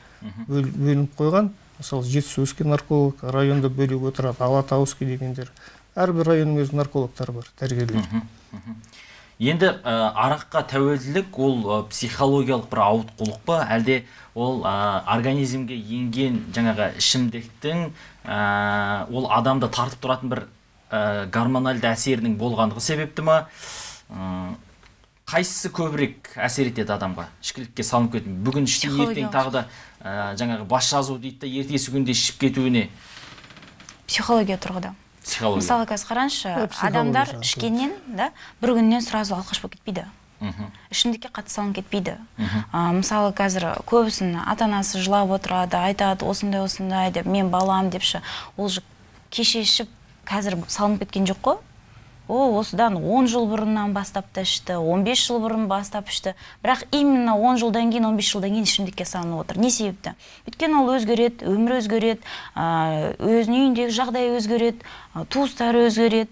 Speaker 2: бөлініп қойған. Мысалы Жетісуский нарколог, районда бөліп отырады, Алатауский дегендер. Әрбір районның өз наркологтары бар, дәрігерлер.
Speaker 1: Енді араққа тәуелділік ол психологиялық бір ауытқулық па, әлде ол организмге енген жаңағы ішімдіктің ол адамды тартып тұратын бір гормональды әсерінің болғандығы себепті ма? Қайсысы көбірек әсер етеді адамға? Ішкілікке салынып кетті. Бүгін ішті, ертең тағы да жаңағы бас жазу дейді, ертесі күнде ішіп кетуіне.
Speaker 4: Психология тұрғыда. Мысалы қазір қараңызшы, адамдар ішкеннен бір күннен сразу алқаш болып кетпейді. Ішімдікке қатты салынып кетпейді. Мысалы қазір көбісін ата-анасы жылап отырады, айтады осындай деп, мен балам депші, ол же кеше ішіп қазір салынып кеткен жоқ қой. Ол осыдан 10 жыл бұрыннан бастап та ішті, 15 жыл бұрын бастап ішті. Бірақ именно 10 жылдан кейін, 15 жылдан кейін ішімдікке салынып отыр. Не себепті? Өйткені ол өзгереді, өмір өзгереді, өзінің үйіндегі жағдай өзгереді, туыстары өзгереді.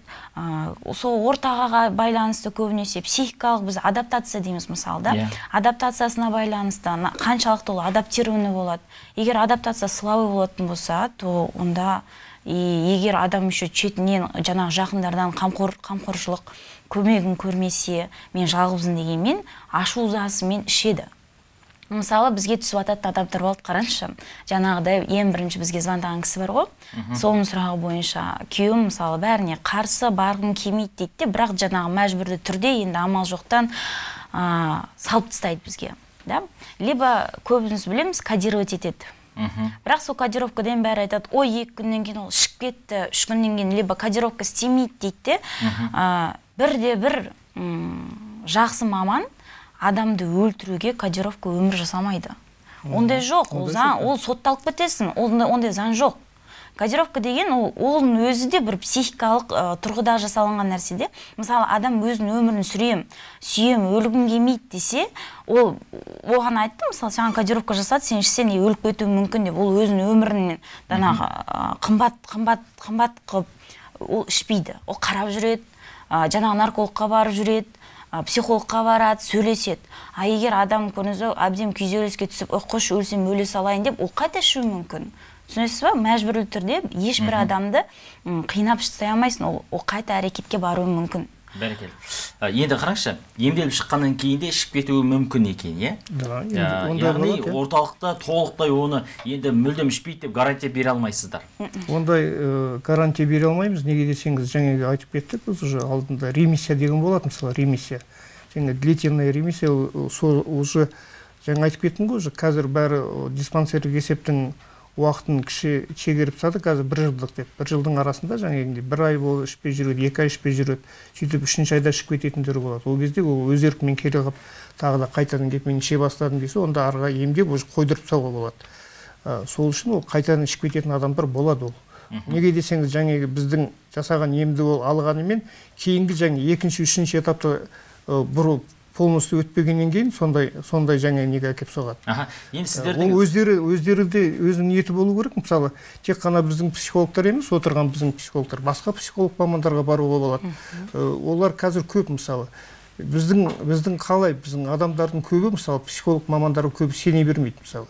Speaker 4: Сол ортаға байланысты көбінесе психикалық біз адаптация дейміз мысалы, да? Адаптациясына байланысты қаншалықты ол адаптированный болады. Егер адаптация слабый болатын болса, то онда егер адам еще шетінен жаңағы жақындардан қамқоршылық көмегін көрмесе, мен жалғызбын дегенмен ашу ызасымен ішеді. Мысалы бізге түсіп ататын адамдар болды, қараңызшы. Жаңағыдай ең бірінші бізге звондаған кісі бар ғой. Соның сұрағы бойынша күйеуім мысалы бәріне қарсы барғым келмейді дейді де, бірақ жаңағы мәжбүрлі түрде енді амал жоқтан салып тастайды бізге. Либо көбіміз білеміз, кодировать етеді. Бірақ сол кодировкадан бәрі айтады, ой, 2 күннен кейін ол ішіп кетті, 3 күннен кейін либо кодировка істемейді дейді. Бірде-бір жақсы маман адамды өлтіруге кодировка өмір жасамайды. Ондай жоқ, ол сотталып кетесің, ондай заң жоқ. Кодировка деген оның өзі де бір психикалық тұрғыда жасалынған нәрседе. Мысалы, адам өзінің өмірін сүйем, өлгім келмейді десе, оған айтты, мысалы, саған кодировка жасады, сен ішсең өліп кетуі мүмкін деп, ол өзінің өмірінен қымбат қылып ол ішпейді. Ол қарап жүреді, жаңағы наркологқа барып жүреді, психологқа барады, сөйлеседі. Егер адам көрінізі әбден күйзеліске түсіп, қош өлсем өле салайын деп, ол қайта ішуі мүмкін. Түсінесіз ба? Мәжбүрлі түрде ешбір адамды қинап тастай алмайсың, ол қайта әрекетке баруы мүмкін.
Speaker 1: Бәрекелді. Енді қараңызшы, емделіп шыққаннан кейін де ішіп кетуі мүмкін екен, иә? Яғни орталықта толықтай оны енді мүлдем ішпейді деп гарантия бере алмайсыздар.
Speaker 2: Ондай гарантия бере алмаймыз. Неге десеңіз, жаңағы айтып кеттік, біз уже алдында ремиссия деген болады, мысалы, ремиссия. Және длительная ремиссия, уже жаңа айтып кеттім ғой, қазір бәрі диспансерлік есептің уақытын шегеріп тастады, қазір 1 жылдық деп. 1 жылдың арасында жаңағындай 1 ай болып ішпей жүреді, 2 ай ішпей жүреді, сөйтіп 3-ші айда ішіп кететіндер болады. Ол кезде ол өз еркімен келе қалып, тағы да қайтадан келіп мен іше бастадым десе, онда арыға емдеп уже қойдырып тастауға болады. Сол үшін ол қайтадан ішіп кететін адамдар болады ол. Неге десеңіз, жаңағы біздің жасаған емді ол алғанымен, кейінгі жаңағы 2-ші, 3-ші этапта бұрып полностью өтпегеннен кейін сондай жаңа неге әкеп соғады.
Speaker 1: Енді сіздердің
Speaker 2: ол өздері де өзінің ниеті болу керек. Мысалы, тек қана біздің психологтар емес, отырған біздің психологтар, басқа психолог мамандарға баруға болады. Олар қазір көп, мысалы. Біздің қалай, біздің адамдардың көбі, мысалы, психолог мамандары көбі сене бермейді, мысалы.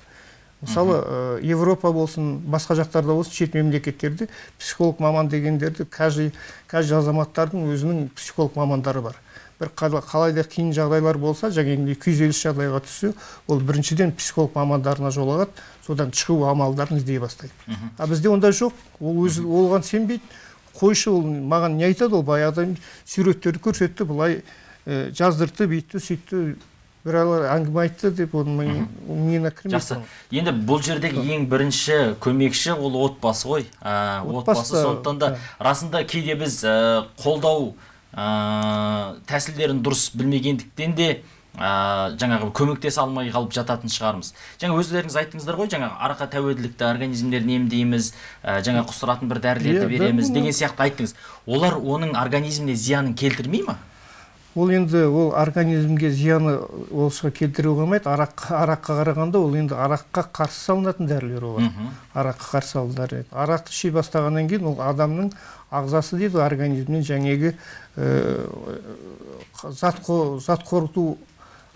Speaker 2: Мысалы, Европа болсын, басқа жақтарда болсын, шет мемлекеттерде психолог маман дегендерді каждый азаматтардың өзінің психолог мамандары бар. Бір қалайда қиын жағдайлар болса, жаңағындай күйзеліс жағдайға түссе, ол біріншіден психолог мамандарына жолығады, содан шығу амалдарын іздей бастайды. Бізде ондай жоқ, ол өзі оған сенбейді. Қойшы, ол маған не айтады, ол баяғыда суреттерді көрсетті, былай жаздырды, бүйтті, сөйтті, бір әңгіме айтты деп, оның миына кірмейді.
Speaker 1: Жақсы. Енді бұл жердегі ең бірінші көмекші ол отбасы ғой. Отбасы, сондықтан да расында кейде біз қолдау тәсілдерін дұрыс білмегендіктен де жаңағы көмектесе алмай қалып жататын шығармыз. Жаңа өздеріңіз айттыңыздар ғой, жаңа араққа тәуелділікті организмдерін емдейміз, жаңа құстыратын бір дәрілерді береміз деген сияқты айттыңыз. Олар оның организміне зиянын келтірмей ма?
Speaker 2: Ол енді ол организмге зияны олшыға келтіре қоймайды. Араққа қарағанда ол енді араққа қарсы салынатын дәрілер олар. Араққа қарсы салынатын дәрілер. Арақты іше бастағаннан кейін ол адамның ағзасы дейді организмнен жаңағы зат қорыту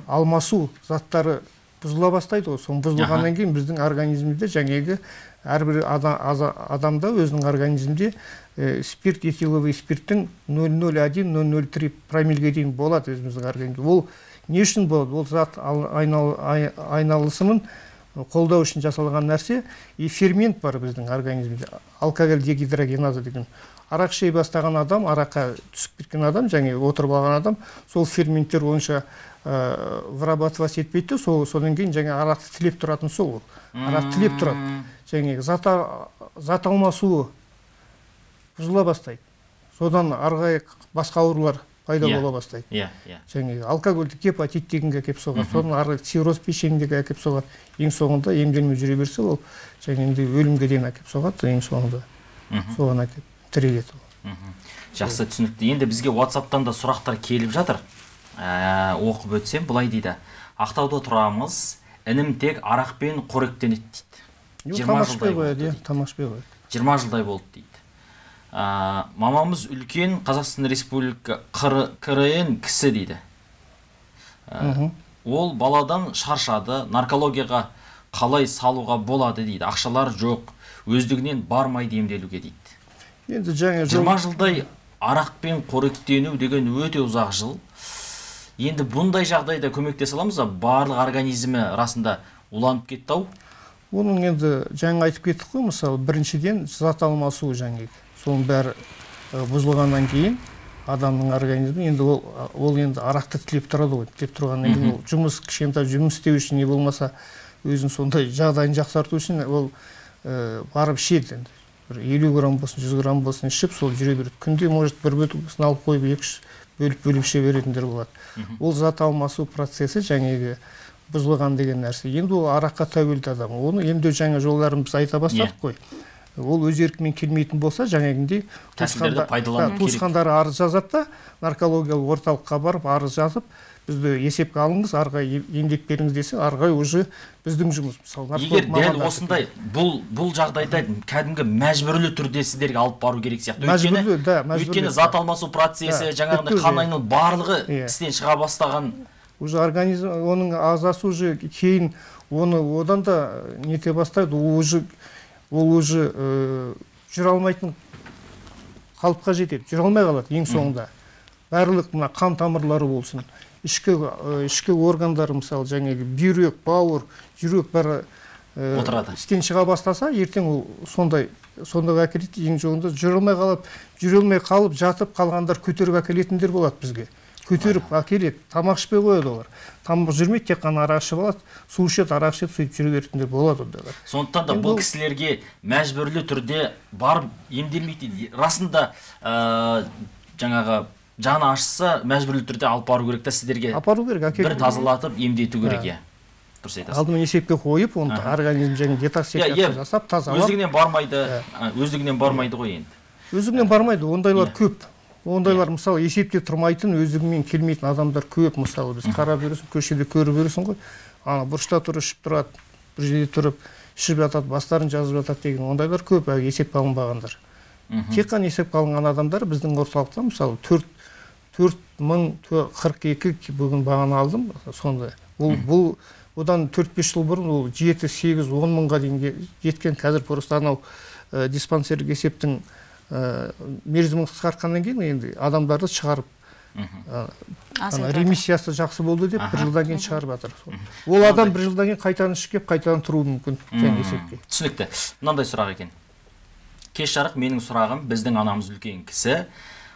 Speaker 2: алмасу заттары бұзыла бастайды. Соны бұзылғаннан кейін біздің организмде жаңағы әрбір адамда өзінің организмде спирт, этиловый спирттің 0,01-0,03 промиллге дейін болады өзіміздің организмде. Ол не үшін болады? Ол зат айналысымын қолдау үшін жасалған нәрсе. И фермент бар біздің организмде. Алкоголь дегидрогеназа деген. Арақ іше бастаған адам, араққа түсіп кеткен адам, және отырып алған адам, сол ферменттер онша вырабатывать етпейді, содан кейін жаңа арақты тілеп тұратын сол. Арақты тілеп тұрады. Және зат алмасуы бұзыла бастайды. Содан арғай басқа аурулар пайда бола бастайды. Және алкогольдік гепатит дегенге әкеп соғады. Содан арғы цирроз печеньдегі әкеп соғады. Ең соңында емделмей жүре берсе, ол және өлімге дейін әкеп соғады. Ең соңында соған әкеп тіреледі.
Speaker 1: Жақсы, түсінікті. Енді бізге WhatsApp-тан да сұрақтар келіп жатыр. Оқып өтсем, былай дейді. Ақтауда тұрамыз, інім тек арақпен қоректенеді дейді. 20 жылдай болды дейді. Мамамыз үлкен Қазақстан Республика КРН кісі дейді. Ол баладан шаршады, наркологияға қалай салуға болады дейді. Ақшалар жоқ, өздігінен бармайды емделуге дейді. 20 жылдай арақпен қоректену деген өте ұзақ жыл. Енді бұндай жағдайда көмектесе аламыз ба? Барлық организмі расында уланып кетті ау?
Speaker 2: Оның енді жаңа айтып кеттік қой, мысалы, біріншіден зат алмасу жаңағы. Соның бәрі бұзылғаннан кейін адамның организмі енді ол енді арақты тілеп тұрады ғой. Тілеп тұрғаннан кейін ол жұмыс кішкентай жұмыс істеу үшін не болмаса өзін сондай жағдайын жақсарту үшін ол барып ішеді енді. 50 грамм болсын, 100 грамм болсын ішіп, сол жүре береді. Күнде может бір бөтелкесін алып қойып, 2-3 бөліп іше беретіндер болады. Ол зат алмасу процесі жаңағы бұзылған деген нәрсе. Енді ол араққа тәуелді адам. Оны емдеу жаңа жолдарын біз айта бастадық қой. Ол өз еркімен келмейтін болса, жаңағындай туысқандары арыз жазады да, наркологиялық орталыққа барып арыз жазып, бізді есепке алыңыз, арғай емдеп беріңіз десе, арғай уже біздің жұмыс.
Speaker 1: Егер дәл осындай бұл жағдайда кәдімгі мәжбүрлі түрде сіздерге алып бару керек сияқты. Өйткені зат алмасу процесі, жаңағындай қан айналып барлығы істен шыға бастаған.
Speaker 2: Уже организм, оның ағзасы уже кейін одан да нете бастайды, ол уже жүре алмайтын қалыпқа жетеді, жүре алмай қалады ең соңында. Барлық мына қан тамырлары болсын, ішкі органдары, мысалы, жаңағы бүйрек, бауыр, жүрек бәрі істен шыға бастаса, ертең ол сондай әкеледі, ең соңында жүре алмай қалып, жатып қалғандар көтеріп әкелетіндер болады бізге. Көтеріп әкеледі, тамақ ішпей қояды олар. Тамақ жүрмейді, тек қана арақ ішіп алады, су ішеді, арақ ішіп, сөйтіп жүре беретіндер болады ондайлар.
Speaker 1: Сондықтан да бұл кісілерге мәжбүрлі түрде барып емделмейді. Расында жаңағы жаны ашса, мәжбүрлі түрде алып бару керек та, сіздерге бір тазалатып емдету керек. Дұрыс айтасыз.
Speaker 2: Алдымен есепке қойып, оны организм және детоксикация жасап, тазалап.
Speaker 1: Өздігінен бармайды ғой енді.
Speaker 2: Өзігінен бармайды, ондайлар көп. Ондайлар, мысалы, есепте тұрмайтын, өзігімен келмейтін адамдар көп, мысалы, біз қарап бересің, көшеде көріп бересің ғой. Бұрышта тұрып ішіп тұрады, бір жерде тұрып ішіп жатады, бастарын жазып жатады деген ондайлар көп, есепке алынбағандар. Тек қана есепке алынған адамдар біздің орталықта, мысалы, 4042 бүгін бағаны алдым, сондай. Бұл одан 4-5 жыл бұрын ол 7-8-10 мыңға дейін жеткен, қазір просто анау диспансерлік есептің мерзімін қысқартқаннан кейін енді адамдарды шығарып ремиссиясы жақсы болды деп 1 жылдан кейін шығарып жатыр. Ол адам 1 жылдан кейін қайтадан ішіп кеп, қайтадан тұруы мүмкін жаңа есепке.
Speaker 1: Түсінікті. Мынандай сұрақ екен. Кеш жарық, менің сұрағым, біздің анамыз үлкен кісі,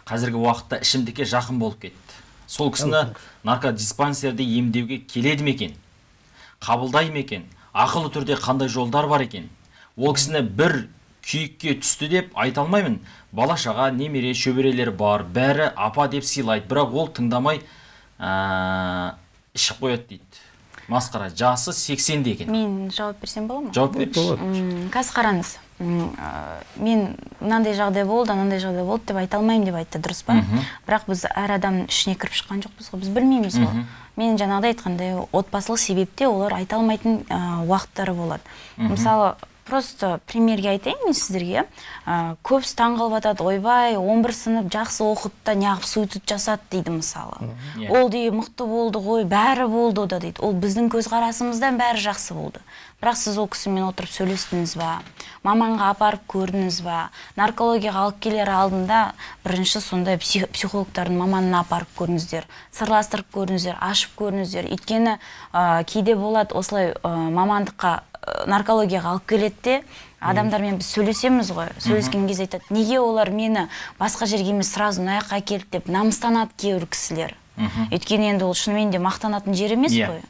Speaker 1: қазіргі уақытта ішімдікке жақын болып кетті. Сол кісіні наркодиспансерде емдеуге келеді ме екен? Қабылдай ма екен? Ақылы түрде қандай жолдар бар екен? Ол кісіні бір күйікке түсті деп айта алмаймын. Бала-шаға, немере, шөберелер бар, бәрі апа деп сыйлайды, бірақ ол тыңдамай ішіп қояды дейді. Масқара, жасы 80 екен.
Speaker 4: Мен жауап берсем бола ма?
Speaker 1: Жауап берші.
Speaker 4: Қазір қараңыз. Мен мынандай жағдай болды деп айта алмаймын деп айтты, дұрыс па? Бірақ біз әр адамның ішіне кіріп шыққан жоқпыз ғой, біз білмейміз ғой. Мен жаңағыда айтқандай, отбасылық себепте олар айта алмайтын уақыттары болады. Мысалы, просто примерге айтайын мен сіздерге. Көбісі таңғалып жатады, ойбай, 11 сынып жақсы оқыды да неғып суицид жасады дейді мысалы. Ол дейді мықты болды ғой, бәрі болды да дейді. Ол біздің көзқарасымыздан бәрі жақсы болды. Бірақ сіз ол кісімен отырып сөйлестіңіз ба? Маманға апарып көрдіңіз ба? Наркологияға алып келер алдында бірінші сондай психологтардың маманына апарып көріңіздер, сырластырып көріңіздер, ашып көріңіздер. Өйткені кейде болады осылай мамандыққа наркологияға алып келеді де, адамдармен біз сөйлесеміз ғой. Сөйлескен кезде айтады, неге олар мені басқа жерге емес сразу мына жаққа әкелді деп намыстанады кейбір кісілер. Өйткені енді ол шынымен де мақтанатын жер емес қой.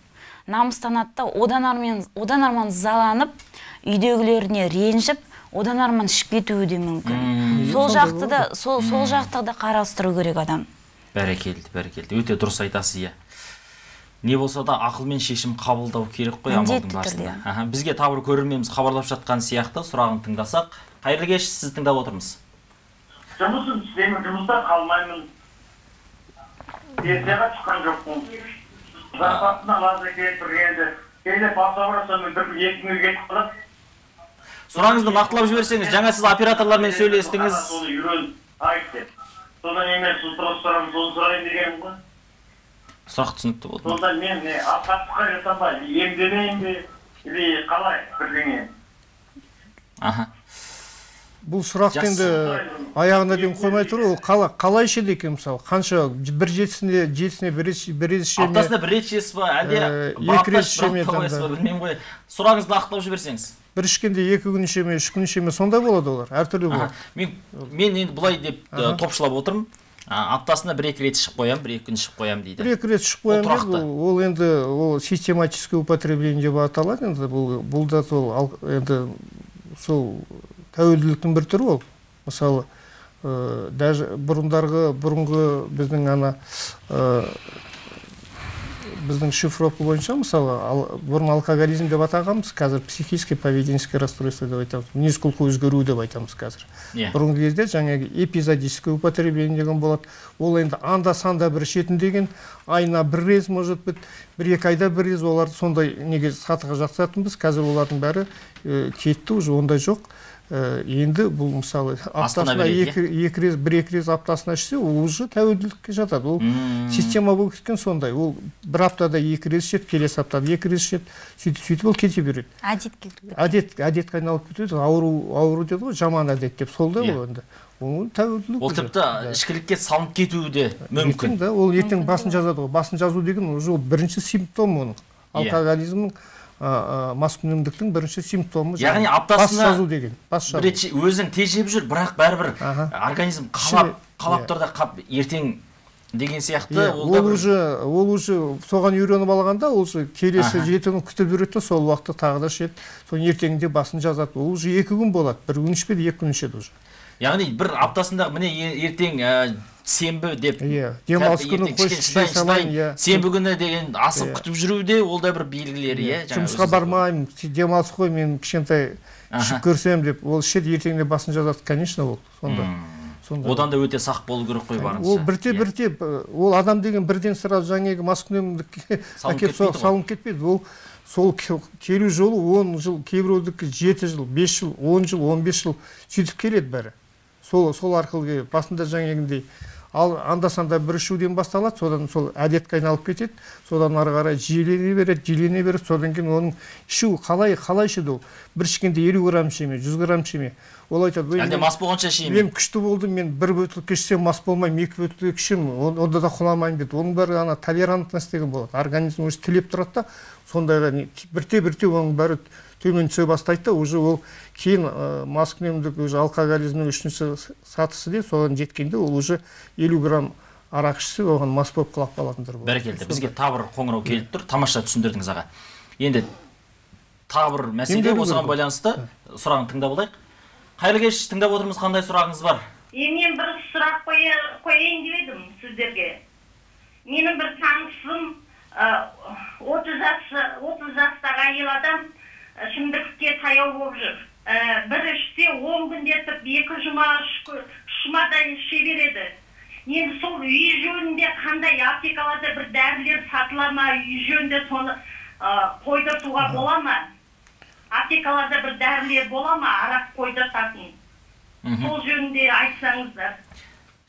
Speaker 4: Намыстанады да одан арман заланып, үйдегілеріне ренжіп, одан арман ішіп кетуі де мүмкін. Сол жақты да қарастыру керек адам.
Speaker 1: Бәрекелді. Өте дұрыс айтасыз, иә. Не болса да ақылмен шешім қабылдау керек қой амалдың барысында. Бізге табыр көрерменіміз хабарлап жатқан сияқты, сұрағын тыңдасақ. Қайырлы кеш, сіз тыңдап отырмыз.
Speaker 5: Жұмысын істеймін, жұмыста қалмаймын. Пенсияға шыққан жоқпын. Зарплатына лазы келтіргенді. Кейде паса ұрасам, бір-екі күнге кетіп қалады.
Speaker 1: Сұрағыңызды нақтылап жіберсеңіз, жаңа сіз операторлармен сөйлестіңіз.
Speaker 5: Соны үйрен, айт деп. Содан емен сұрақ сұрайын дегенім ғой.
Speaker 1: Сұрақ түсінікті болды.
Speaker 5: Сонда мен апаттыққа жасамай, емдемейін бе, или қалай бірдеңе?
Speaker 2: Бұл сұрақ енді аяғына дейін қоймай тұр, ол қалай ішеді екен мысалы? Қанша бір жетісіне бір рет іше ме?
Speaker 1: Аптасында бір рет ішесіз ба, әлде
Speaker 2: екі рет іше ме?
Speaker 1: Білмеймін ғой. Сұрағыңызды нақтылап жіберсеңіз.
Speaker 2: Бір ішкенде 2 күн іше ме, 3 күн іше ме, сондай болады олар, әртүрлі болады.
Speaker 1: Мен енді бұлай деп топшылап отырмын. Аптасында 1-2 рет ішіп қоям, 1-2 күн ішіп қоям дейді.
Speaker 2: 1-2 рет ішіп қоям дейді. Ол енді систематическое употребление деп аталады. Енді бұл да сол тәуелділіктің бір түрі ол. Мысалы, даже бұрынғы біздің шифровка бойынша, мысалы, бұрын алкоголизм деп атағанбыз, қазір психическое поведенческое расстройство деп айтамыз. Мінез-құлқы өзгеру деп айтамыз қазір. Бұрынғы кезде жаңағы эпизодическое употребление деген болады. Ол енді анда-санда бір ішетін деген, айына бір рет, может быть, 1-2 айда бір рет оларды сондай неге сатыға жақсатынбыз. Қазір олардың бәрі кетті, уже ондай жоқ. Енді бұл мысалы аптасына 1-2 рет аптасына ішсе, ол уже тәуелділікке жатады. Ол система болып кеткен сондай. Ол бір аптада 2 рет ішеді, келесі аптада 2 рет ішеді, сөйтіп ол кете береді. Әдетке айналып кетеді. Ауру деді ғой, жаман әдет деп. Сол да ол енді. Ол тәуелділік.
Speaker 1: Ол тіпті ішкілікке салынып кетуі де мүмкін.
Speaker 2: Ол ертең басын жазады ғой. Басын жазу деген ол бірінші симптом оның. Алкоголизмнің маскүнемдіктің бірінші симптомы.
Speaker 1: Яғни аптасына
Speaker 2: өзін
Speaker 1: тежеп жүр, бірақ бәрібір организм қалап тұрда ертең деген сияқты.
Speaker 2: Ол уже соған үйреніп алғанда, ол келесі жетінің күтіп жүреді, сол уақытта тағы да ішеді. Соны ертеңінде басын жазады. Ол уже 2 күн болады. 1 күн ішпеді, 2 күн ішеді уже.
Speaker 1: Яғни бір аптасында міне ертең сенбі деп
Speaker 2: демалыс күні
Speaker 1: сенбі күні деген асып күтіп жүруде, ол да бір белгілері.
Speaker 2: Жұмысқа бармаймын, демалыс қой, мен кішкентай ішіп көрсем деп, ол ішеді, ертеңінде басын жазады, конечно, ол сонда.
Speaker 1: Одан да өте сақ болу керек қой барынша.
Speaker 2: Ол бірте-бірте, ол адам деген бірден сразу жаңағы маскүнемдікке салынып кетпейді. Ол сол келу жолы 10 жыл, кейбіреудікі 7 жыл, 5 жыл, 10 жыл, 15 жыл сөйтіп келеді бәрі. Сол арқылы басында жаңағындай анда-санда бір ішуден басталады, содан сол әдетке айналып кетеді, содан ары қарай жиілене береді, содан кейін оның ішу қалай ішеді ол? Бір ішкенде 50 грамм іше ме, 100 грамм іше ме? Ол айтады,
Speaker 1: әлде мас болғанша ішейін.
Speaker 2: Мен күшті болдым, мен 1 бөтелке ішсем мас болмаймын, 2 бөтелке ішемін, онда да құламаймын дейді. Оның бәрі толерантность деген болады. Организм өзі тілеп тұрады да, сондайға бірте-бірте оның бәрі төмен түсе бастайды, уже ол кейін маскүнемдік, уже алкоголизмнің 3-ші сатысы де соған жеткенде, ол уже 50 грамм арақ ішсе, оған мас болып қалап қалатындар болады.
Speaker 1: Бәрекелді, бізге тағы бір қоңырау келіп тұр, тамаша түсіндірдіңіз аға. Енді тағы бір мәселе осыған байланысты сұрағын тыңдап алайық. Қайырлы кеш, тыңдап отырмыз, қандай сұрағыңыз бар?
Speaker 6: Мен бір сұрақ қояйын деп едім сіздерге. Менің бір танысым 30 жастағы әйел адам шымдықке таяу болып жүр. Бір ішсе 10 күндетіп 2 жұмадай іше береді. Енді сол үй жөнінде қандай аптекаларда бір дәрілер сатыла ма, үй жөнінде соны қойдыртуға бола ма? Аптекаларда бір дәрілер бола ма, арақ қойдыртатын? Сол жөнінде айтсаңыздар.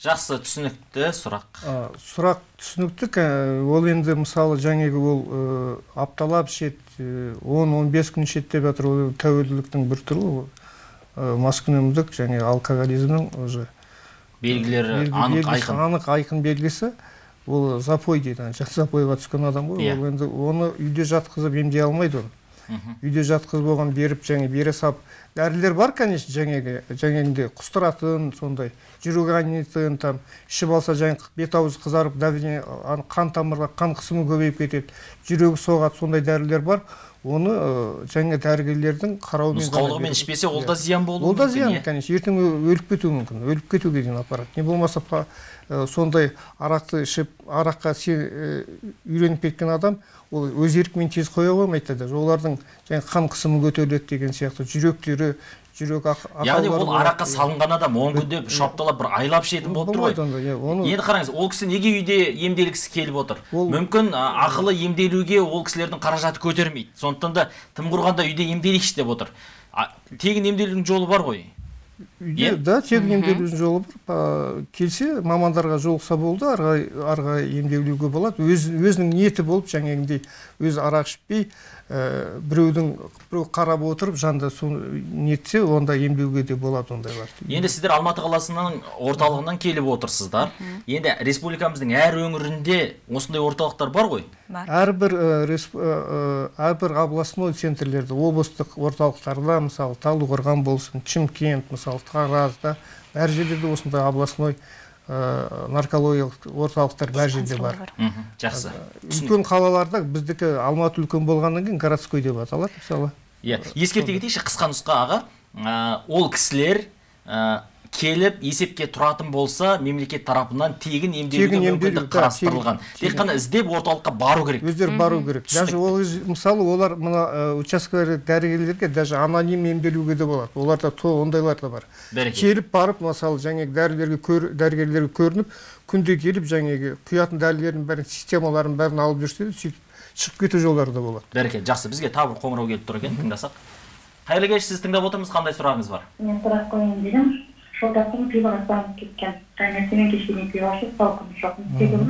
Speaker 1: Жақсы, түсінікті сұрақ.
Speaker 2: Сұрақ түсінікті. Ол енді мысалы жаңағы ол апталап ішеді, 10-15 күн ішеді деп жатыр. Ол тәуелділіктің бір түрі, маскүнемдік және алкоголизмнің уже
Speaker 1: белгілері анық
Speaker 2: айқын белгісі. Ол запой дейді, запойға түскен адам ғой. Ол енді оны үйде жатқызып емдей алмайды оны. Үйде жатқызып оған беріп, бере сап. Дәрілер бар, конечно, жаңегінде құстыратын, сондай, жүрек айнитын, ішіп алса бет аузы қызарып, қан тамырға, қан қысымы көбейіп кетеді, жүрегі соғады, сондай дәрілер бар. Оны дәрігерлердің қарауымен
Speaker 1: нұсқаулығымен ішпесе, ол да зиян болуы мүмкін.
Speaker 2: Ол да зиян, конечно, ертең өліп кетуі мүмкін, өліп кетуге дейін апарады. Не болмаса сондай арақты ішіп, араққа үйреніп кеткен адам, ол өз еркімен тез қоя қоймайды да. Олардың қан қысымы көтеріледі деген сияқты, жүректері, жүрек ақаулары.
Speaker 1: Яғни ол араққа салынған адам 10 күнде шапталап бір айлап ішетін болып тұр ғой. Енді қараңыз, ол кісі неге үйде емделгісі келіп отыр? Мүмкін ақылы емделуге ол кісілердің қаражаты көтермейді. Сондықтан да тым құрғанда үйде емделейікші деп отыр. Тегін емделудің жолы бар ғой.
Speaker 2: Да, тегін емделудің жолы бар. Келсе, мамандарға жолықса болды, арға емделуге болады. Өзінің ниеті болып, жаңегіндей өз арақ ішпей, біреу қарап отырып, жанында нетсе, онда емдеуге де болады ондайлар.
Speaker 1: Енді сіздер Алматы қаласының орталығынан келіп отырсыздар. Енді республикамыздың әр өңірінде осындай орталықтар бар ғой?
Speaker 2: Әрбір областной центрлерді, облыстық орталықтарда, мысалы, Талдықорған болсын, Шымкент, мысалы, Таразда, әр жерде осындай областной наркологиялық орталықтар бәр жерде бар.
Speaker 1: Жақсы.
Speaker 2: Үлкен қалаларда, біздікі Алматы үлкен болғаннан кейін городской деп аталады, мысалы.
Speaker 1: Ескерте кетейікші, қысқа нұсқа аға, ол кісілер келіп есепке тұратын болса, мемлекет тарапынан тегін емделуге мүмкіндік қарастырылған. Тек қана іздеп орталыққа бару керек.
Speaker 2: Өздері бару керек. Даже мысалы олар мына учаскелер дәрігерлерге даже аноним емделуге де болады. Оларда ондайлар да бар. Келіп барып, мысалы дәрігерлерге көрініп, күнде келіп құятын дәрілердің бәрін, системаларын бәрін алып жүрсе, шығып кету жолдары да болады.
Speaker 1: Бәрекелді, жақсы. Бізге тағы бір қоңырау келіп тұр екен, тыңдасақ. Қайырлы кеш, сіз тыңдап отырмыз, қандай сұрағыңыз бар?
Speaker 7: Мен сұрақ қойайын дедім. Жолдасым пиваға салынып кеткен. Таңертең кешке пива ішіп, салқын шоқын істедім.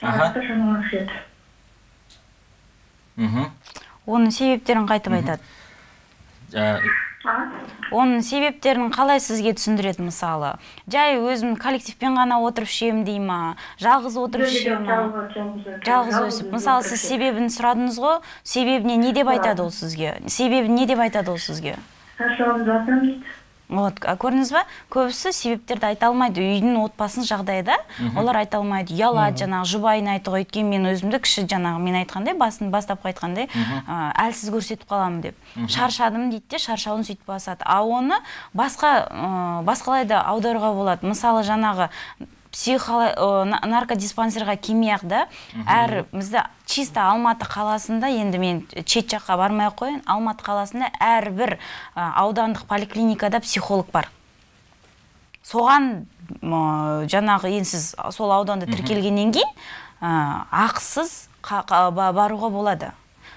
Speaker 7: Арақты шамалан ішеді.
Speaker 4: Оның себептерін қайтып айтады? Оның себептерін қалай сізге түсіндіреді мысалы? Жай өзім коллективпен ғана отырып ішемін дей ма? Жалғыз отырып ішемін? Жалғыз өсіп. Мысалы, сіз себебін сұрадыңыз ғой, себебіне не деп айтады ол сізге? Себебін не деп айтады ол сізге?
Speaker 7: Шаршауымды басам дейді.
Speaker 4: Көрдіңіз ба? Көбісі себептерді айта алмайды. Үйдің отбасын жағдайда олар айта алмайды. Ұялады, жұбайын айтуға, өйткені мен өзімді кіші мен айтқандай, бастапқы айтқандай, әлсіз көрсетіп қаламын деп. Шаршадым дейді де, шаршауын сөйтіп басады. А оны басқалай да аударуға болады. Мысалы, жаңағы наркодиспансерға келмей-ақ да, бізді чисто Алматы қаласында, енді мен шет жаққа бармай қойын, Алматы қаласында әрбір аудандық поликлиникада психолог бар. Соған жаңағы сіз сол ауданда тіркелгеннен кейін ақысыз баруға болады.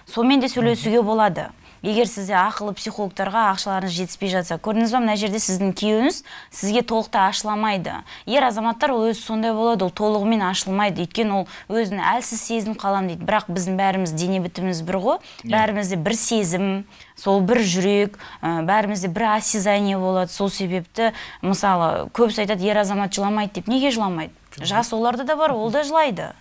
Speaker 4: Сонымен де сөйлесуге болады. Егер сізде ақылы психологтарға ақшаларыңыз жетіспей жатса, көрдіңіз ба, мына жерде сіздің күйеуіңіз сізге толықтай ашыламайды. Ер азаматтар ол өзі сондай болады, ол толығымен ашылмайды. Өйткені ол өзін әлсіз сезініп қалам дейді. Бірақ біздің бәріміз дене бітіміміз бір ғой, бәрімізде бір сезім, сол бір жүрек, бәрімізде бір осязание болады. Сол себепті, мысалы, көбісі айтады, ер азамат жыламайды деп. Неге жыламайды? Жас оларда да бар, ол да жылайды.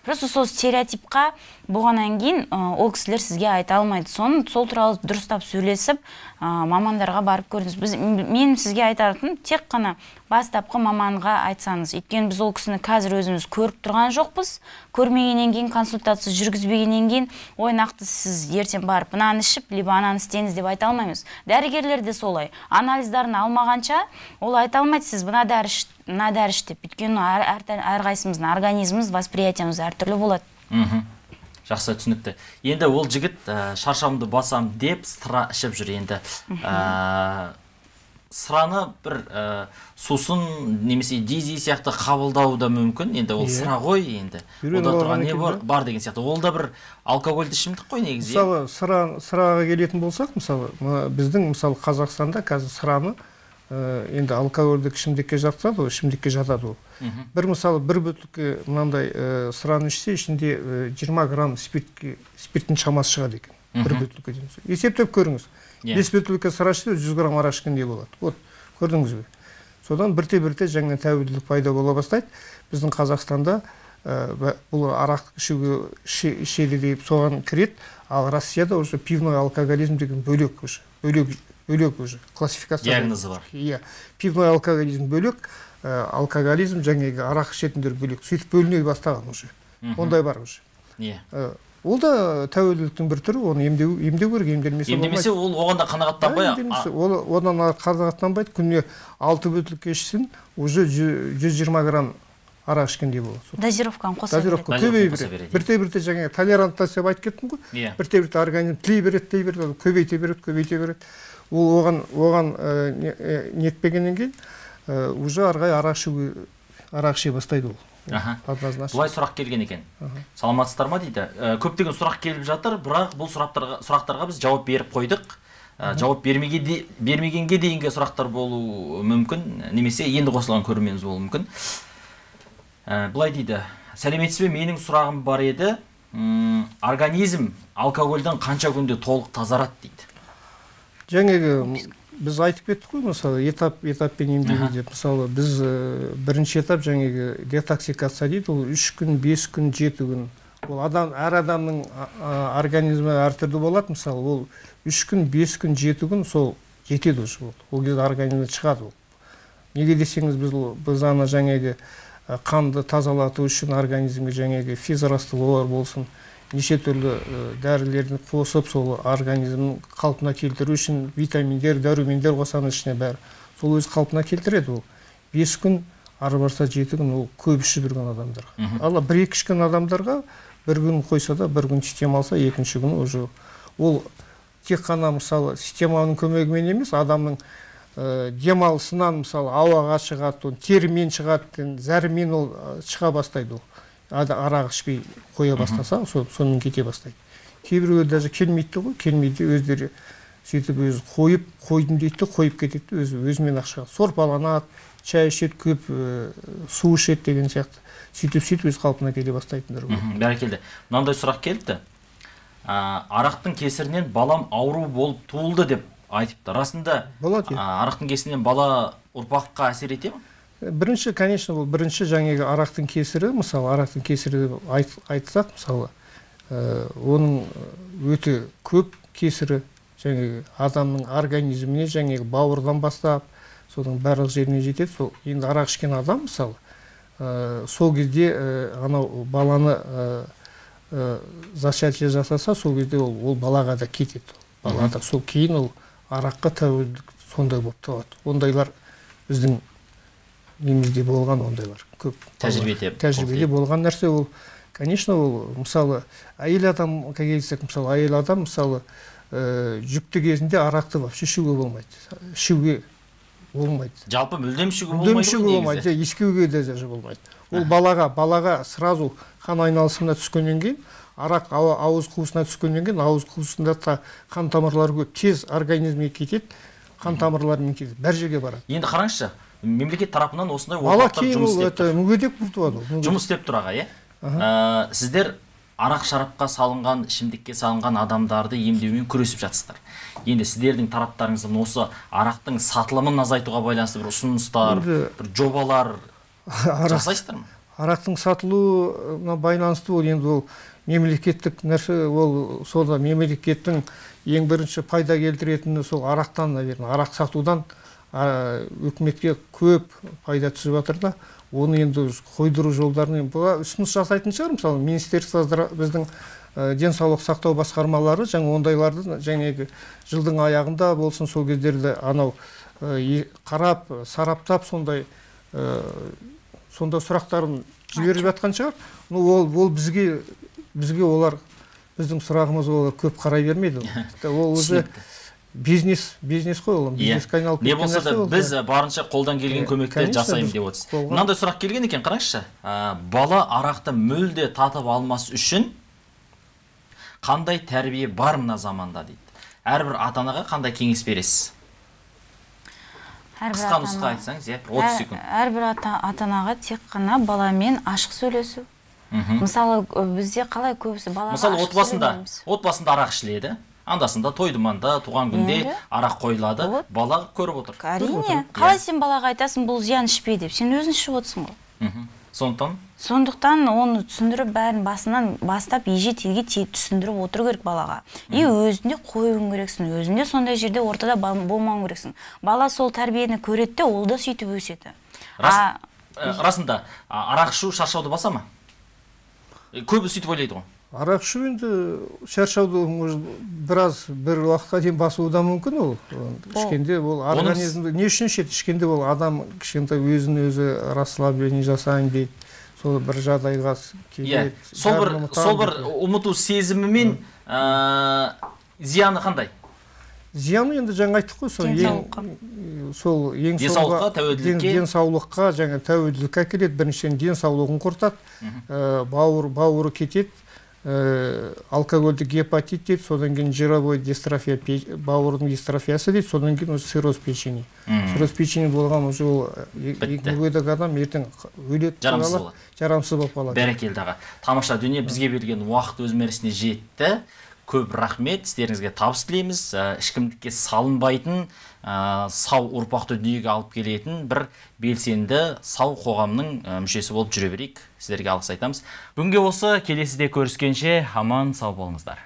Speaker 4: Просто сол стереотипқа болғаннан кейін ол кісілер сізге айта алмайды. Сол туралы дұрыстап сөйлесіп, мамандарға барып көріңіз. Мен сізге айтатын тек қана бастапқы маманға айтсаңыз. Өйткені біз ол кісіні қазір өзіміз көріп тұрған жоқпыз. Көрмегеннен кейін, консультация жүргізбегеннен кейін, ой, нақты сіз ертең барып мынаны ішіп, либо ананы істеңіз деп айта алмаймыз. Дәрігерлер де солай. Анализдарын алмағанша, ол айта алмайды, сіз мына дәрі іш деп. Өйткені әрқайсымыздың организміміз, восприятиямыз әртүрлі болады.
Speaker 1: Жақсы, түсінікті. Енді ол жігіт шаршамды басам деп сыра ішіп жүр. Енді сыраны бір сусын немесе дизи сияқты қабылдауы да мүмкін. Енді ол сыра ғой, енді ода тұрған не бар деген сияқты. Ол да бір алкогольді ішімдік қой негізі.
Speaker 2: Мысалы, сыраға келетін болсақ, мысалы, біздің мысалы Қазақстанда қазір сыраны енді алкогольдік ішімдікке жатады, ішімдікке жатады ол. Бір мысалы бір бөтілке мынандай сыраны ішсе, ішінде 20 грамм спирттің шамасы шығады екен. Бір бөтілке дейміз. Есептеп көріңіз. 5 бөтілке сыра ішсе 100 грамм арақ ішкендей болады. Вот, көрдіңіз бе? Содан бірте-бірте жаңа тәуелділік пайда бола бастайды. Біздің Қазақстанда бұл арақ ішеді деп соған кіреді, ал Россияда уже пивной алкоголизм деген бөлек уже классификация.
Speaker 1: Диагнозы бар.
Speaker 2: Иә, пивной алкоголизм бөлек, алкоголизм жаңағы арақ ішетіндер бөлек. Сөйтіп бөліне бастаған уже. Ондай бар уже.
Speaker 1: Иә.
Speaker 2: Ол да тәуелділіктің бір түрі, оны емдеу керек, емделмесе болмайды.
Speaker 1: Емдемесе ол оған да қанағаттанбай.
Speaker 2: Одан қанағаттанбайды, күніне 6 бөтілке ішсін, уже 120 грамм арақ ішкендей болады.
Speaker 4: Дозировканы қоса береді.
Speaker 2: Дозировка көбей береді. Бірте-бірте жаңа толеранттация деп айтып кеттім ғой. Бірте-бірте организм тілей береді, көбейте береді. Ол оған нетпегеннен кейін уже арғай арақ іше бастайды ол.
Speaker 1: Бұлай сұрақ келген екен. Саламатсыздар ма дейді. Көптеген сұрақ келіп жатыр, бірақ бұл сұрақтарға біз жауап беріп қойдық. Жауап бермегенге дейінгі сұрақтар болу мүмкін, немесе енді қосылған көрерменіміз болуы мүмкін. Бұлай дейді, сәлеметсіз бе, менің сұрағым бар еді, организм алкогольдан қанша күнде толық тазарады дейді.
Speaker 2: Жаңағы біз айтып кеттік қой, мысалы, этаппен емдеу деп, мысалы, біз бірінші этап жаңағы детоксикация дейді, ол 3 күн, 5 күн, 7 күн. Ол әр адамның организмі әртүрлі болады, мысалы, ол 3 күн, 5 күн, 7 күн сол жетеді ол. Ол кезде организмі шығады ол. Неге десеңіз, біз ана жаңағы қанды тазалату үшін организмге жаңағы физрастылар болсын, неше түрлі дәрілерді қосып, сол организмін қалпына келтіру үшін витаминдер, дәрумендер қосаны ішіне бәрі. Сол өз қалпына келтіреді ол. 5 күн, ары барса 7 күн ол көп ішіп жүрген адамдарға. Ал 1-2 ішкен адамдарға бір күн қойса да, бір күн система алса, екінші күні уже ол тек қана мысалы системаның көмегімен емес, адамның демалысынан мысалы ауаға шығады, терімен шығады, зәрімен ол шыға бастайды ол. Арақ ішпей қоя бастаса, сонымен кете бастайды. Кейбіреулер даже келмейді ғой, келмейді, өздері сөйтіп өзі қойдым дейді, қойып кетеді, өзімен ақшаға сорпаланады, чай ішеді, көп су ішеді деген сияқты. Сөйтіп өз қалпына келе бастайтындар.
Speaker 1: Бәрекелді. Мынандай сұрақ келді. Арақтың кесірінен балам ауру болып туылды деп айтыпты. Расында арақтың кесірінен бала ұрпаққа әсер ете ме?
Speaker 2: Бірінші, конечно, бұл бірінші жаңағы арақтың кесірі, мысалы, арақтың кесірі айтсақ, мысалы, оның өте көп кесірі жаңағы адамның организміне жаңағы бауырдан бастап, соның барлық жеріне жетеді. Сол енді арақ ішкен адам, мысалы, сол кезде анау баланы зачатие жасаса, сол кезде ол балаға да кетеді. Балада сол кейін ол араққа тәуелділік сондай болып табылады. Ондайлар біздің немізде болған ондайлар көп. Тәжірибеде болған нәрсе ол, конечно, ол мысалы әйел адамға келсек, мысалы әйел адам мысалы жүкті кезінде арақты вообще ішуге болмайды.
Speaker 1: Жалпы мүлдем ішуге
Speaker 2: болмайды. Ескеуге де болмайды. Ол балаға сразу қан айналысына түскеннен кейін, арақ ауыз қуысына түскеннен кейін, ауыз қуысында қан тамырлары көп, тез организмге кетеді, қан тамырларымен кетеді, бәр жерге барады.
Speaker 1: Енді қараңызшы, мемлекет тарапынан осындай орталықтар
Speaker 2: жұмыс
Speaker 1: істеп тұр аға, иә? Сіздер арақ шарапқа салынған, ішімдікке салынған адамдарды емдеумен күресіп жатсыздар. Енді сіздердің тараптарыңыздан осы арақтың сатылымын азайтуға байланысты бір ұсыныстар, бір жобалар жасайсыздар ма?
Speaker 2: Арақтың сатылуына байланысты ол енді ол мемлекеттік нәрсе, ол сода мемлекеттің ең бірінші пайда келтіретіні сол арақтан, наверное, арақ сатудан үкіметке көп пайда түсіп жатыр да, оны енді қойдыру жолдарын ұсыныс жасайтын шығар. Мысалы, министерство біздің денсаулық сақтау басқармалары жаңа ондайларды жаңағы жылдың аяғында болсын, сол кездерде анау қарап, сараптап сондай сұрақтарын жіберіп жатқан шығар. Ол бізге олар, біздің сұрағымыз олар көп қарай бермейді. Ол өзі бизнес қой, ол бизнеске айналып
Speaker 1: кеткен нәрсе. Не болса да біз барынша қолдан келген көмекті жасаймын деп отырсыз. Мынандай сұрақ келген екен, қараңызшы. Бала арақты мүлде татып алмас үшін қандай тәрбие бар мына заманда дейді. Әрбір ата-анаға қандай кеңес бересіз? Қысқа нұсқа айтсаңыз, 30 секунд.
Speaker 4: Әрбір ата-анаға тек қана баламен ашық сөйлесу. Мысалы, бізде қалай көбісі балаға ашық сөйлемейміз.
Speaker 1: Отбасында арақ ішіледі. Андасында тойдыманда, туған күнде арақ қойылады. Бала көріп отыр.
Speaker 4: Әрине. Қалай сен балаға айтасың, бұл зиян ішпей деп? Сен өзің ішіп отырсың ғой. Сондықтан оны түсіндіріп, бәрін басынан бастап еже-телге түсіндіріп отыру керек балаға. Өзінде қойуың керексің, өзінде сондай жерде ортада болмауың керексің. Бала сол тәрбиені көретті, ол да сөйтіп өседі.
Speaker 1: Расында, арақ ішу шаршауды баса ма? Көбі сөйтіп ойлайды ғой.
Speaker 2: Арақ ішу енді шаршауды бір уақытқа дейін басуы да мүмкін ол. Ішкенде ол организмді не үшін ішеді? Ішкенде ол адам кішкентай өзін-өзі расслабление жасайын дейді. Сол бір жағдайға келеді.
Speaker 1: Сол бір ұмыту сезімімен зияны қандай?
Speaker 2: Зияны енді жаңа айттық қой, сол ең денсаулыққа, жаңа тәуелділікке келеді. Біріншіден денсаулығын құртады, бауыры кетеді. Алкогольдік гепатит дейді, содан кейін жировой дистрофия, бауырдың дистрофиясы дейді, содан кейін цирроз печени. Цирроз печени болған уже ол мүгедек адам ертең өледі, жарамсыз болып қалады.
Speaker 1: Бәрекелді аға. Тамаша дүние, бізге берген уақыт өз мәресіне жетті. Көп рахмет, сіздеріңізге табыс тілейміз. Ішкімдікке салынбайтын, сау ұрпақты дүниеге алып келетін бір белсенді сау қоғамның мүшесі болып жүре берейік. Сіздерге алғыс айтамыз. Бүгінге осы, келесіде көріскенше аман сау болыңыздар.